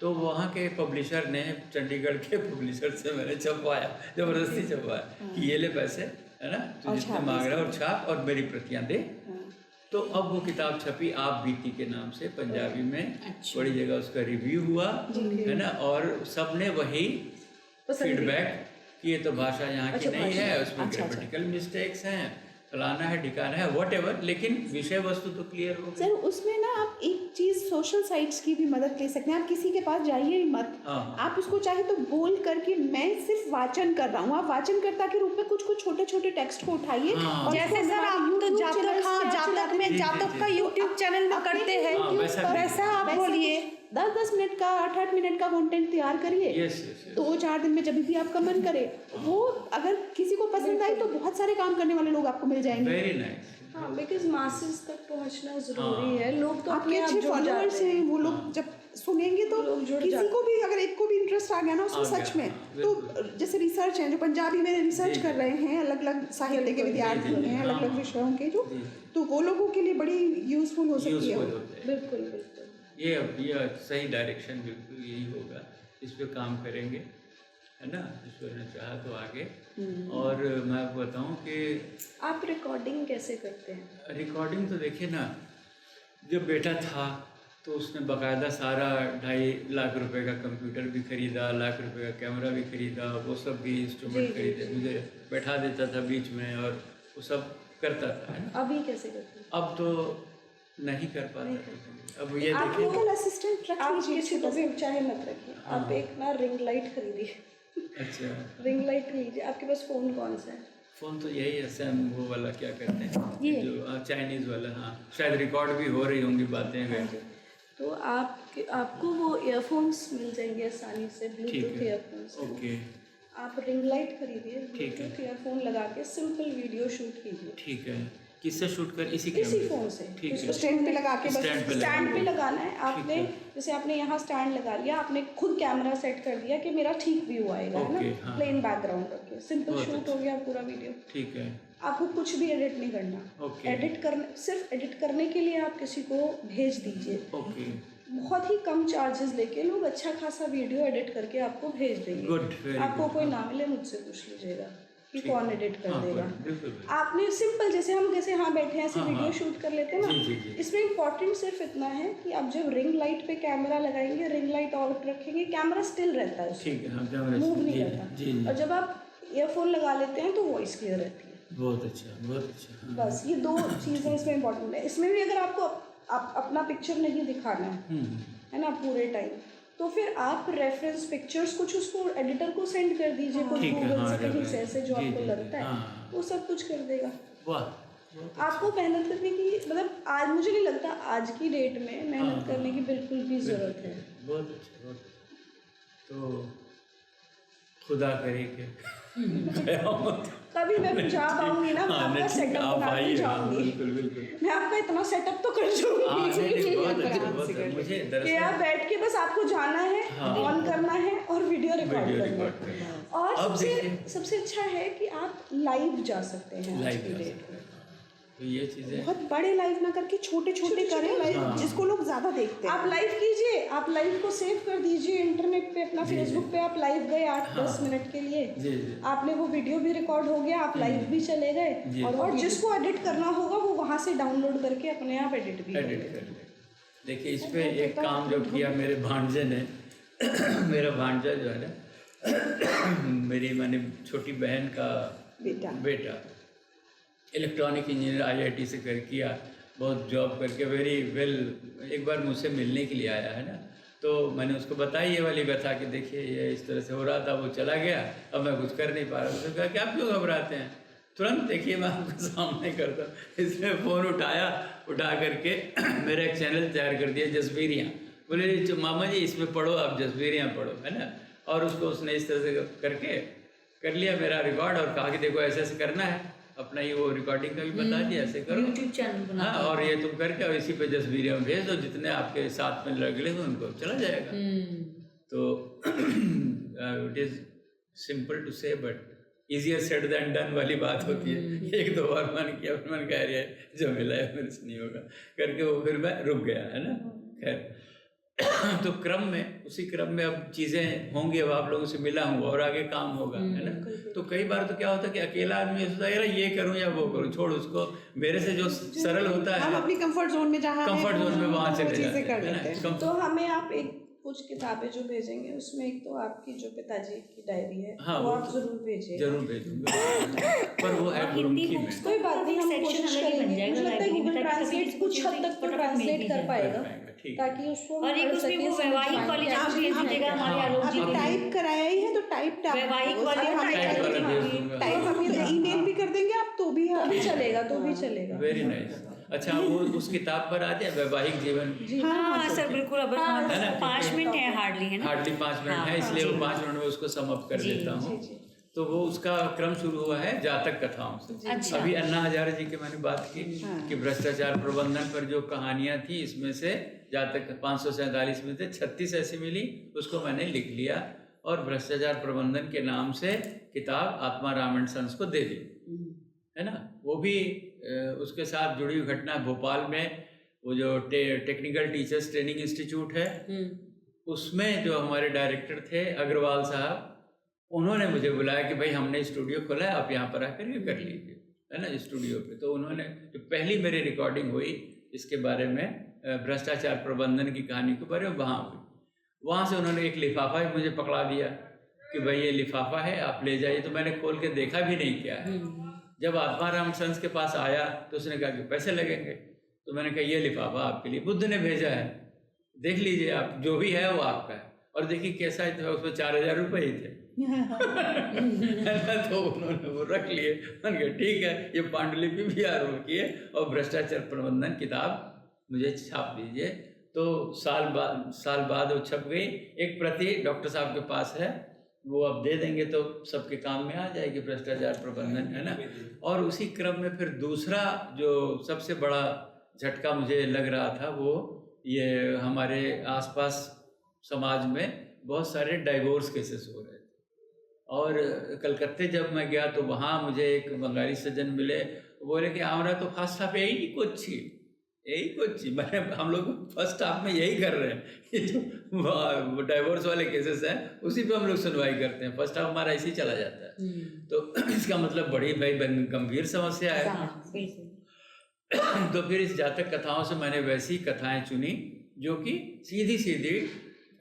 तो वहाँ के पब्लिशर ने, चंडीगढ़ के पब्लिशर से मैंने छपवाया, जबरदस्ती छपवाया कि ये ले पैसे, है ना, तू जितने मांग रहा है, और छाप और मेरी प्रतियाँ दे। तो अब वो किताब छपी आप बीती के नाम से, पंजाबी में, बड़ी जगह उसका रिव्यू हुआ, है ना, और सबने वही फीडबैक कि ये तो भाषा यहाँ की नहीं है, उसमें ग्रामेटिकल मिस्टेक्स हैं, फलाना है ठिकाना है, व्हाटएवर, लेकिन विषय वस्तु तो क्लियर हो गई। सर उसमें ना आप एक चीज़ सोशल साइट्स की भी मदद ले सकते हैं। आप किसी के पास जाइए ही मत, हाँ। आप उसको चाहे तो बोल करके मैं सिर्फ वाचन कर रहा हूँ, आप वाचनकर्ता के रूप में कुछ कुछ छोटे छोटे टेक्स्ट को उठाइए, हाँ। और जैसे उसको सर आप हमारे तो YouTube जातक, channels हाँ पे आप जातक चलाते में जी, जातक जी, का जी। यूट्यूब चैनल में करते हैं, हाँ, वैसा वैसा आप बोलिए। 10-10 मिनट का 8-8 मिनट का कंटेंट तैयार करिए, यस यस 2-4 दिन में जब भी आपका मन करे, वो अगर किसी को पसंद आए तो बहुत सारे काम करने वाले लोग आपको मिल जाएंगे। Very nice. हाँ, बिकॉज मासेस तक पहुंचना जरूरी है। लोग तो आपके अपने आप अच्छे जुड़ फॉलोअर्स जाते हैं, हैं। वो लोग जब सुनेंगे तो लोग जुड़ किसी जाते को भी अगर एक को भी इंटरेस्ट आ गया ना उसमें आ गया, सच में, हाँ, तो बिल्कुल। जैसे रिसर्च है, जो पंजाबी में रिसर्च जी, कर रहे हैं, अलग अलग साहित्य के विद्यार्थी जी, हैं, अलग अलग हाँ। विषयों के, जो जी। तो वो लोगों के लिए बड़ी यूजफुल हो सकती है। यूजफुल होते हैं। बिल्कुल बिल्कुल। ये सही डायरेक्शन बिल्कुल यही होगा, इस पे काम करेंगे, है ना, ईश्वर ने चाहा तो आगे। और मैं आपको बताऊं कि आप रिकॉर्डिंग कैसे करते हैं? रिकॉर्डिंग तो देखिए ना, जब बेटा था तो उसने बाकायदा सारा 2.5 लाख रुपए का कंप्यूटर भी खरीदा, लाख रुपए का कैमरा भी खरीदा, वो सब भी इंस्ट्रूमेंट खरीदे, मुझे बैठा देता था बीच में और वो सब करता था, है ना। अभी कैसे करते हैं? अब तो नहीं कर पाता। अब ये आप देखिए, टेक्निकल असिस्टेंट रख आप लीजिए किसी छोटा को सा। भी चाहे मत रखिए, आप एक ना रिंग लाइट खरीदिए। अच्छा रिंग लाइट लीजिए। आपके पास फोन कौन सा है? फ़ोन तो यही है, सैम वो वाला क्या कहते हैं, जो चाइनीज़ वाला, हाँ, शायद रिकॉर्ड भी हो रही होंगी बातें अगर। तो आपको वो ईयरफोन्स मिल जाएंगे आसानी से, ठीक ब्लूटूथ है, ईयरफोन्स। ओके। आप रिंग लाइट खरीदिए, ठीक है। ब्लूटूथ ईयरफोन लगा के सिंपल वीडियो शूट कीजिए ठीक है, किससे शूट कर? इसी इसी कैमरे फ़ोन से। ठीक है, तो स्टैंड पे लगा के बस स्टैंड पे लगा स्टैंड पे के। लगाना है आपने, जैसे आपने यहाँ स्टैंड लगा लिया, आपने खुद कैमरा सेट कर दिया कि मेरा ठीक व्यू आएगा, है ओके, ना, हाँ। प्लेन बैकग्राउंड रख के सिंपल बहुत शूट हो गया पूरा वीडियो। ठीक है, आपको कुछ भी एडिट नहीं करना, ओके। एडिट करने, सिर्फ एडिट करने के लिए आप किसी को भेज दीजिए, ओके, बहुत ही कम चार्जेस लेके लोग अच्छा खासा वीडियो एडिट करके आपको भेज देंगे। गुड, वेरी आपको गुड। कोई ना मिले, मुझसे पूछ लीजिएगा कि ठीक। कौन एडिट कर हाँ, देगा। बिल्कुल, बिल्कुल। आपने सिंपल जैसे हम कैसे यहाँ बैठे हैं ऐसे हाँ, वीडियो हाँ। शूट कर लेते हैं ना, जी, जी, जी। इसमें इम्पोर्टेंट सिर्फ इतना है कि आप जब रिंग लाइट पे कैमरा लगाएंगे, रिंग लाइट आउट रखेंगे, कैमरा स्टिल रहता है, ठीक है, हाँ, कैमरा मूव नहीं जी, करता। जी, जी। और जब आप ईयरफोन लगा लेते हैं तो वॉइस क्लियर रहती है। बहुत अच्छा, बहुत अच्छा। हाँ। बस ये दो चीज़ें इसमें इम्पोर्टेंट है। इसमें भी अगर आपको अपना पिक्चर नहीं दिखाना है ना पूरे टाइम, तो फिर आप रेफरेंस पिक्चर्स कुछ उसको एडिटर को सेंड कर दीजिए, कुछ ठीक है, गूगल हाँ, से कहीं reference। से ऐसे जो जी, आपको जी, लगता है हाँ। वो सब कुछ कर देगा। वाह, आपको मेहनत करने की, मतलब आज मुझे नहीं लगता आज की डेट में मेहनत हाँ, करने की बिल्कुल भी ज़रूरत है। बहुत अच्छा, बहुत अच्छा। तो खुदा करे कि कयामत। कभी मैं जा पाऊंगी ना, मैं हाँ, आपका नहीं, ठीक है, सेटअप आप बना के आइए, हाँ, जाऊंगी, बिल्कुल, बिल्कुल। मैं आपका इतना सेटअप तो कर हाँ, जाऊंगी नहीं, बहुत अच्छा, आराम बहुत से अच्छा। कर मुझे कि दरअसल आप बैठ के बस आपको जाना है, हाँ। ऑन करना है और वीडियो रिकॉर्ड वीडियो करना रिकॉर्ड है। करना। और अब सबसे देखिए- सबसे अच्छा है कि आप लाइव जा सकते हैं आज लाइव की जा डेट सकते में। हैं। तो ये चीज़ें बहुत बड़े लाइव ना करके छोटे छोटे करें, हाँ। जिसको लोग ज्यादा देखते हैं। आप लाइव कीजिए, आप लाइव को सेव कर दीजिए इंटरनेट पे, अपना जी, फेसबुक जी। पे आप लाइव गए 8-10 हाँ। मिनट के लिए, जी, जी। आपने वो वीडियो भी रिकॉर्ड हो गया, आप लाइव भी चले जी। गए, और जिसको एडिट करना होगा वो वहाँ से डाउनलोड करके अपने आप एडिट भी एडिट करेगा। कर ले। देखिए इस पे एक काम जो किया मेरे भांजे ने मेरा भांजा जो है ना मेरी माने छोटी बहन का बेटा इलेक्ट्रॉनिक इंजीनियर IIT से कर किया, बहुत जॉब करके वेरी वेल, एक बार मुझसे मिलने के लिए आया है ना, तो मैंने उसको बताई ये वाली कथा कि देखिए ये इस तरह से हो रहा था, वो चला गया, अब मैं कुछ कर नहीं पा रहा। उसने कहा कि आप क्यों घबराते हैं, तुरंत देखिए मैं आपके सामने करता हूँ। इसने फ़ोन उठा करके मेरा एक चैनल तैयार कर दिया, जसबीरियाँ। बोले मामा जी इसमें पढ़ो, आप जसबीरियाँ पढ़ो, है ना। और उसको उसने इस तरह से करके कर लिया मेरा रिकॉर्ड, और कहा कि देखो ऐसे ऐसे करना है, अपना ये वो रिकॉर्डिंग का भी बता दिया, ऐसे करो यूट्यूब चैनल बना। हाँ, और ये तुम करके और इसी पे जसबीरियाँ भेज दो, जितने आपके साथ में लगे उनको चला जाएगा। तो it is simple to say but easier said than done वाली बात होती है। एक दो बार मन किया, फिर मन कह रहा है जो मिला है मेरे से नहीं होगा करके, वो फिर मैं रुक गया, है ना। खैर तो क्रम में, उसी क्रम में अब चीज़ें होंगी, अब आप लोगों से मिला हूँ और आगे काम होगा, है ना। तो कई बार तो क्या होता है कि अकेला आदमी सोचता है यार ये करूँ या वो करूँ, छोड़ उसको, मेरे से जो सरल होता हम है अपनी कंफर्ट जोन में जहाँ कंफर्ट जोन में वहाँ चले चीजें जाते कर हैं, लेते है हैं। ना। तो हमें आप एक कुछ किताबें जो भेजेंगे उसमें एक तो आपकी जो पिताजी की डायरी है हाँ, वो वो आप तो जरूर भेजिए। जरूर भेजूंगा, पर वो है और हिंदी गुरुमुखी बुक्स में कोई बात नहीं, हम सेक्शन कोशिश अलग ही बन करेंगे। जाएगा मुझे लगता है लाइब्रेरी में, गूगल ताकि ट्रांसलेट किसी कुछ हद चीज़ तक तो फटाफट ट्रांसलेट मिल कर जाए। पाएगा, ठीक है। ताकि उसको और एक पढ़ उसमें सकें, वो समझ वैवाहिक पाएं। वाली आप जो भेज दीजिएगा हमारे हाँ, आलोक जी हाँ, को। टाइप कराया ही है तो टाइप वैवाहिक वाली टाइप वाला भेज दूंगा। टाइप हम ईमेल भी कर देंगे आप, तो भी तो भी चलेगा, तो भी चलेगा। Very nice. अच्छा, वो उस किताब पर आ जाए वैवाहिक जीवन, हाँ सर बिल्कुल, अब है ना, 5 मिनट है हार्डली, है ना। हार्डली 5 मिनट हाँ, है, इसलिए जी। वो 5 मिनट में उसको सम अप कर देता हूँ। तो वो उसका क्रम शुरू हुआ है जातक कथाओं से। अच्छा। अभी अन्ना हजारे जी की मैंने बात की कि भ्रष्टाचार प्रबंधन पर जो कहानियां थी, इसमें से जातक 547 में से 36 ऐसी मिली, उसको मैंने लिख लिया और भ्रष्टाचार प्रबंधन के नाम से किताब आत्मा राम एंड सन्स को दे दी, है ना। वो भी उसके साथ जुड़ी हुई घटना, भोपाल में वो जो टेक्निकल टीचर्स ट्रेनिंग इंस्टीट्यूट है, उसमें जो हमारे डायरेक्टर थे अग्रवाल साहब, उन्होंने मुझे बुलाया कि भाई हमने स्टूडियो खोला है, आप यहाँ पर आकर ये कर लीजिए, है ना, स्टूडियो पे। तो उन्होंने जो पहली मेरी रिकॉर्डिंग हुई इसके बारे में, भ्रष्टाचार प्रबंधन की कहानी के बारे में, वहाँ हुई। वहाँ से उन्होंने एक लिफाफा भी मुझे पकड़ा दिया कि भाई ये लिफाफा है, आप ले जाइए। तो मैंने खोल के देखा भी नहीं क्या है। जब आत्माराम सन्स के पास आया तो उसने कहा कि पैसे लगेंगे। तो मैंने कहा ये लिफाफा आपके लिए बुद्ध ने भेजा है, देख लीजिए आप, जो भी है वो आपका है। और देखिए कैसा है, उसमें 4000 रुपये ही थे। तो उन्होंने वो रख लिए। मैंने कहा ठीक है, ये पांडुलिपि भी आरोप की है और भ्रष्टाचार प्रबंधन किताब मुझे छाप दीजिए। तो साल बाद वो छप गई। एक प्रति डॉक्टर साहब के पास है, वो अब दे देंगे तो सबके काम में आ जाएगी भ्रष्टाचार प्रबंधन, है ना। और उसी क्रम में फिर दूसरा जो सबसे बड़ा झटका मुझे लग रहा था वो ये हमारे आसपास समाज में बहुत सारे डाइवोर्स केसेस हो रहे थे। और कलकत्ते जब मैं गया तो वहाँ मुझे एक बंगाली सज्जन मिले, बोले कि हमारा तो फर्स्ट हाफ यही कुछ मैंने हम लोग फर्स्ट हाफ में यही कर रहे हैं, ये जो डाइवोर्स वाले केसेस हैं उसी पे हम लोग सुनवाई करते हैं, फर्स्ट हाफ हमारा ऐसे ही चला जाता है। तो इसका मतलब बड़ी भाई गंभीर समस्या है। तो फिर इस जातक कथाओं से मैंने वैसी कथाएं चुनी जो कि सीधी सीधी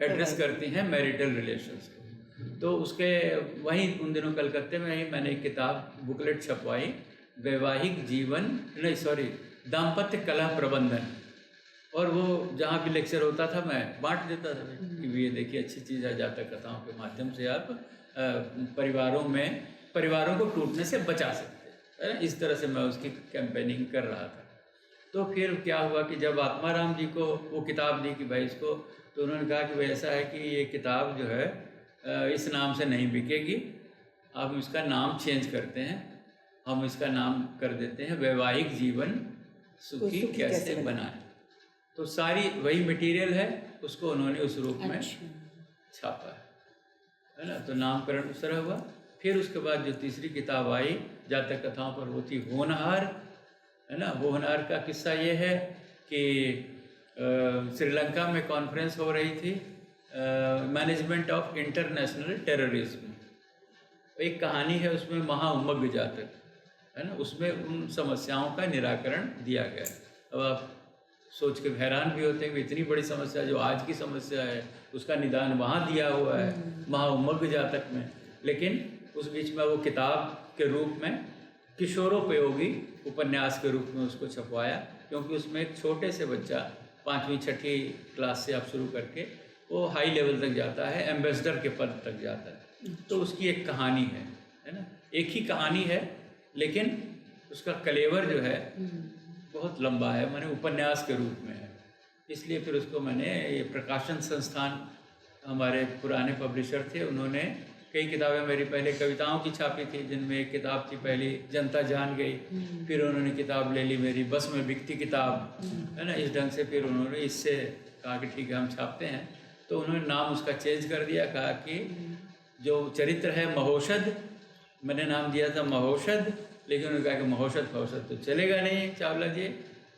एड्रेस करती हैं मैरिटल रिलेशंस को। तो उसके वहीं उन दिनों कलकत्ते में ही मैंने एक किताब बुकलेट छपवाई, वैवाहिक जीवन नहीं सॉरी दाम्पत्य कला प्रबंधन। और वो जहाँ भी लेक्चर होता था मैं बांट देता था कि ये देखिए अच्छी चीज़ है, जातक कथाओं के माध्यम से आप परिवारों को टूटने से बचा सकते हैं। इस तरह से मैं उसकी कैंपेनिंग कर रहा था। तो फिर क्या हुआ कि जब आत्माराम जी को वो किताब दी कि भाई इसको, तो उन्होंने कहा कि भाई ऐसा है कि ये किताब जो है इस नाम से नहीं बिकेगी, आप इसका नाम चेंज करते हैं, हम इसका नाम कर देते हैं वैवाहिक जीवन सुखी कैसे बनाए। तो सारी वही मटेरियल है, उसको उन्होंने उस रूप में छापा है ना। तो नामकरण उस तरह हुआ। फिर उसके बाद जो तीसरी किताब आई जातक कथाओं पर, वो थी होनहार, है ना। होनहार का किस्सा ये है कि श्रीलंका में कॉन्फ्रेंस हो रही थी मैनेजमेंट ऑफ इंटरनेशनल टेररिज्म। एक कहानी है उसमें महाउमग्ग जातक, है ना, उसमें उन समस्याओं का निराकरण दिया गया। अब आप सोच के हैरान भी होते हैं कि इतनी बड़ी समस्या जो आज की समस्या है उसका निदान वहाँ दिया हुआ है महाउमग्ग जातक में। लेकिन उस बीच में वो किताब के रूप में किशोरोपयोगी उपन्यास के रूप में उसको छपवाया, क्योंकि उसमें एक छोटे से बच्चा 5वीं 6ठी क्लास से आप शुरू करके वो हाई लेवल तक जाता है, एम्बेसडर के पद तक जाता है। तो उसकी एक कहानी है ना, एक ही कहानी है लेकिन उसका कलेवर जो है बहुत लंबा है, माने उपन्यास के रूप में है। इसलिए फिर उसको मैंने ये प्रकाशन संस्थान हमारे पुराने पब्लिशर थे, उन्होंने कई किताबें मेरी पहले कविताओं की छापी थी, जिनमें एक किताब थी पहली जनता जान गई, फिर उन्होंने किताब ले ली मेरी बस में बिकती किताब, है ना। इस ढंग से फिर उन्होंने इससे कहा कि ठीक है हम छापते हैं। तो उन्होंने नाम उसका चेंज कर दिया, कहा कि जो चरित्र है महोषध, मैंने नाम दिया था महोषध, लेकिन उन्होंने कहा कि महोषध फहोषध तो चलेगा नहीं चावला जी,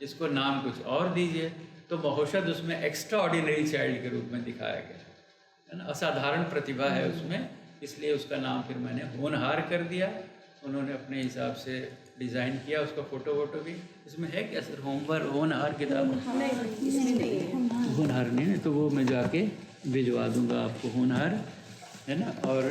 इसको नाम कुछ और दीजिए। तो महोषध उसमें एक्स्ट्रा ऑर्डिनरी चाइल्ड के रूप में दिखाया गया, है ना, असाधारण प्रतिभा है उसमें, इसलिए उसका नाम फिर मैंने होनहार कर दिया। उन्होंने अपने हिसाब से डिज़ाइन किया, उसका फ़ोटो वोटो भी इसमें है क्या सर? होनहार किताब होनहार नहीं है, तो वो मैं जाके भिजवा दूंगा आपको, होनहार, है ना। और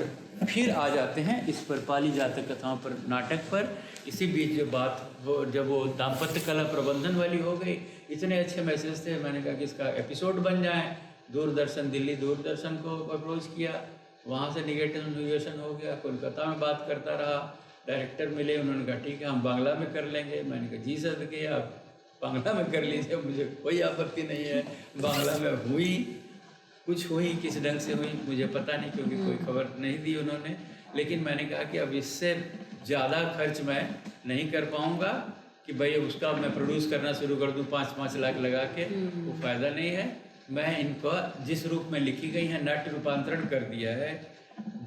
फिर आ जाते हैं इस पर पाली जातक कथाओं पर, नाटक पर। इसी बीच जो बात हो, जब वो दाम्पत्य कला प्रबंधन वाली हो गई, इतने अच्छे मैसेज थे, मैंने कहा कि इसका एपिसोड बन जाए। दूरदर्शन, दिल्ली दूरदर्शन को अप्रोच किया, वहाँ से निगेटिवेशन हो गया, कोलकाता में बात करता रहा, डायरेक्टर मिले, उन्होंने कहा ठीक है हम बांग्ला में कर लेंगे। मैंने कहा जी सर कि आप बांग्ला में कर लीजिए, मुझे कोई आपत्ति नहीं है। बांग्ला में हुई, कुछ हुई, किस ढंग से हुई मुझे पता नहीं, क्योंकि कोई खबर नहीं दी उन्होंने। लेकिन मैंने कहा कि अब इससे ज़्यादा खर्च मैं नहीं कर पाऊँगा कि भाई उसका मैं प्रोड्यूस करना शुरू कर दूँ 5-5 लाख लगा के, वो फ़ायदा नहीं है। मैं इनको जिस रूप में लिखी गई हैं नाट्य रूपांतरण कर दिया है,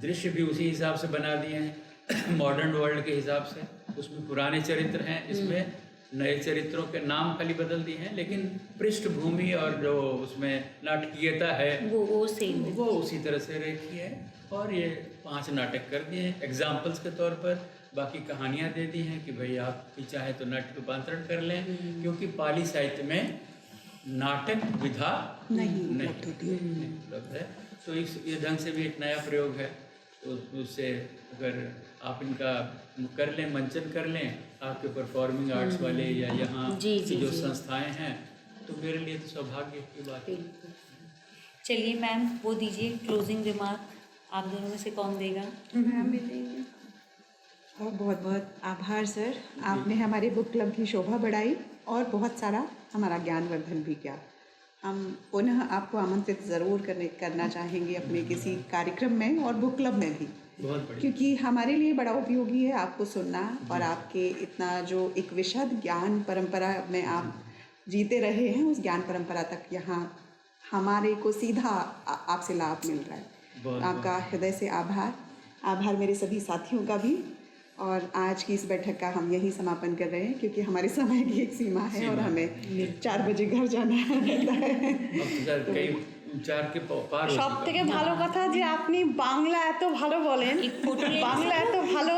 दृश्य भी उसी हिसाब से बना दिए हैं मॉडर्न वर्ल्ड के हिसाब से। उसमें पुराने चरित्र हैं, इसमें नए चरित्रों के नाम खाली बदल दिए हैं, लेकिन पृष्ठभूमि और जो उसमें नाटकीयता है वो सेम, वो उसी तरह से रखी है। और ये 5 नाटक कर दिए हैं एग्जाम्पल्स के तौर पर, बाकी कहानियाँ दे दी हैं कि भाई आप भी चाहें तो नाट्य रूपांतरण कर लें, क्योंकि पाली साहित्य में नाटक विधा नहीं उपलब्ध है। तो ये ढंग से भी एक नया प्रयोग है। तो उससे अगर आप इनका कर लें, मंचन कर लें, आपके परफॉर्मिंग आर्ट्स वाले या यहाँ की जो संस्थाएं हैं, तो मेरे लिए तो सौभाग्य की बात है। चलिए मैम, वो दीजिए क्लोजिंग रिमार्क, आप दोनों में से कौन देगा? मैम भी देंगे। और बहुत बहुत आभार सर, आपने हमारे बुक क्लब की शोभा बढ़ाई और बहुत सारा हमारा ज्ञानवर्धन भी किया। हम पुनः आपको आमंत्रित ज़रूर करना चाहेंगे अपने किसी कार्यक्रम में और बुक क्लब में भी, बहुत बढ़िया। क्योंकि हमारे लिए बड़ा उपयोगी है आपको सुनना और आपके इतना जो एक विशद ज्ञान परंपरा में आप जीते रहे हैं उस ज्ञान परंपरा तक यहाँ हमारे को सीधा आपसे लाभ मिल रहा है। आपका हृदय से आभार मेरे सभी साथियों का भी। और आज की इस बैठक का हम यही समापन कर रहे हैं क्योंकि हमारे समय की एक सीमा है और हमें 4 बजे घर जाना है। कई 4 के पार সব থেকে ভালো কথা যে আপনি বাংলা এত ভালো বলেন, বাংলা এত ভালো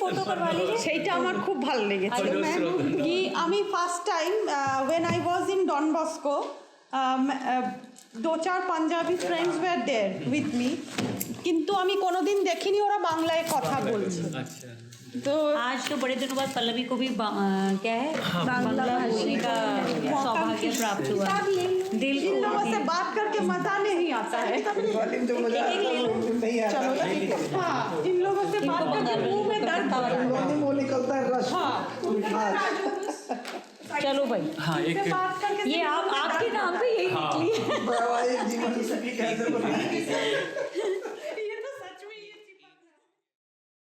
फोटो करवा लीजिए। সেইটা আমার খুব ভালো লেগেছে। কি আমি first time when I was in Don Bosco 2-4 Punjabi friends were there with me, কিন্তু আমি কোনোদিন দেখিনি ওরা বাংলায় কথা বলছে। अच्छा, तो आज तो बड़े दिनों बाद पल्लवी को भी क्या है बांग्ला बोलने का सौभाग्य प्राप्त हुआ। दिल इन को लोगों से बात करके मजा नहीं आता है। वॉल्यूम तो मजा नहीं आता। हाँ, इन लोगों से बात करके मुंह में दर्द हो रहा है। वॉल्यूम वो निकलता है रस। मिठास। चलो भाई, हाँ एक बात करके ये आप आपके नाम पे यही निकली है। वैवाहिक जीवन सभी कैसे बनाए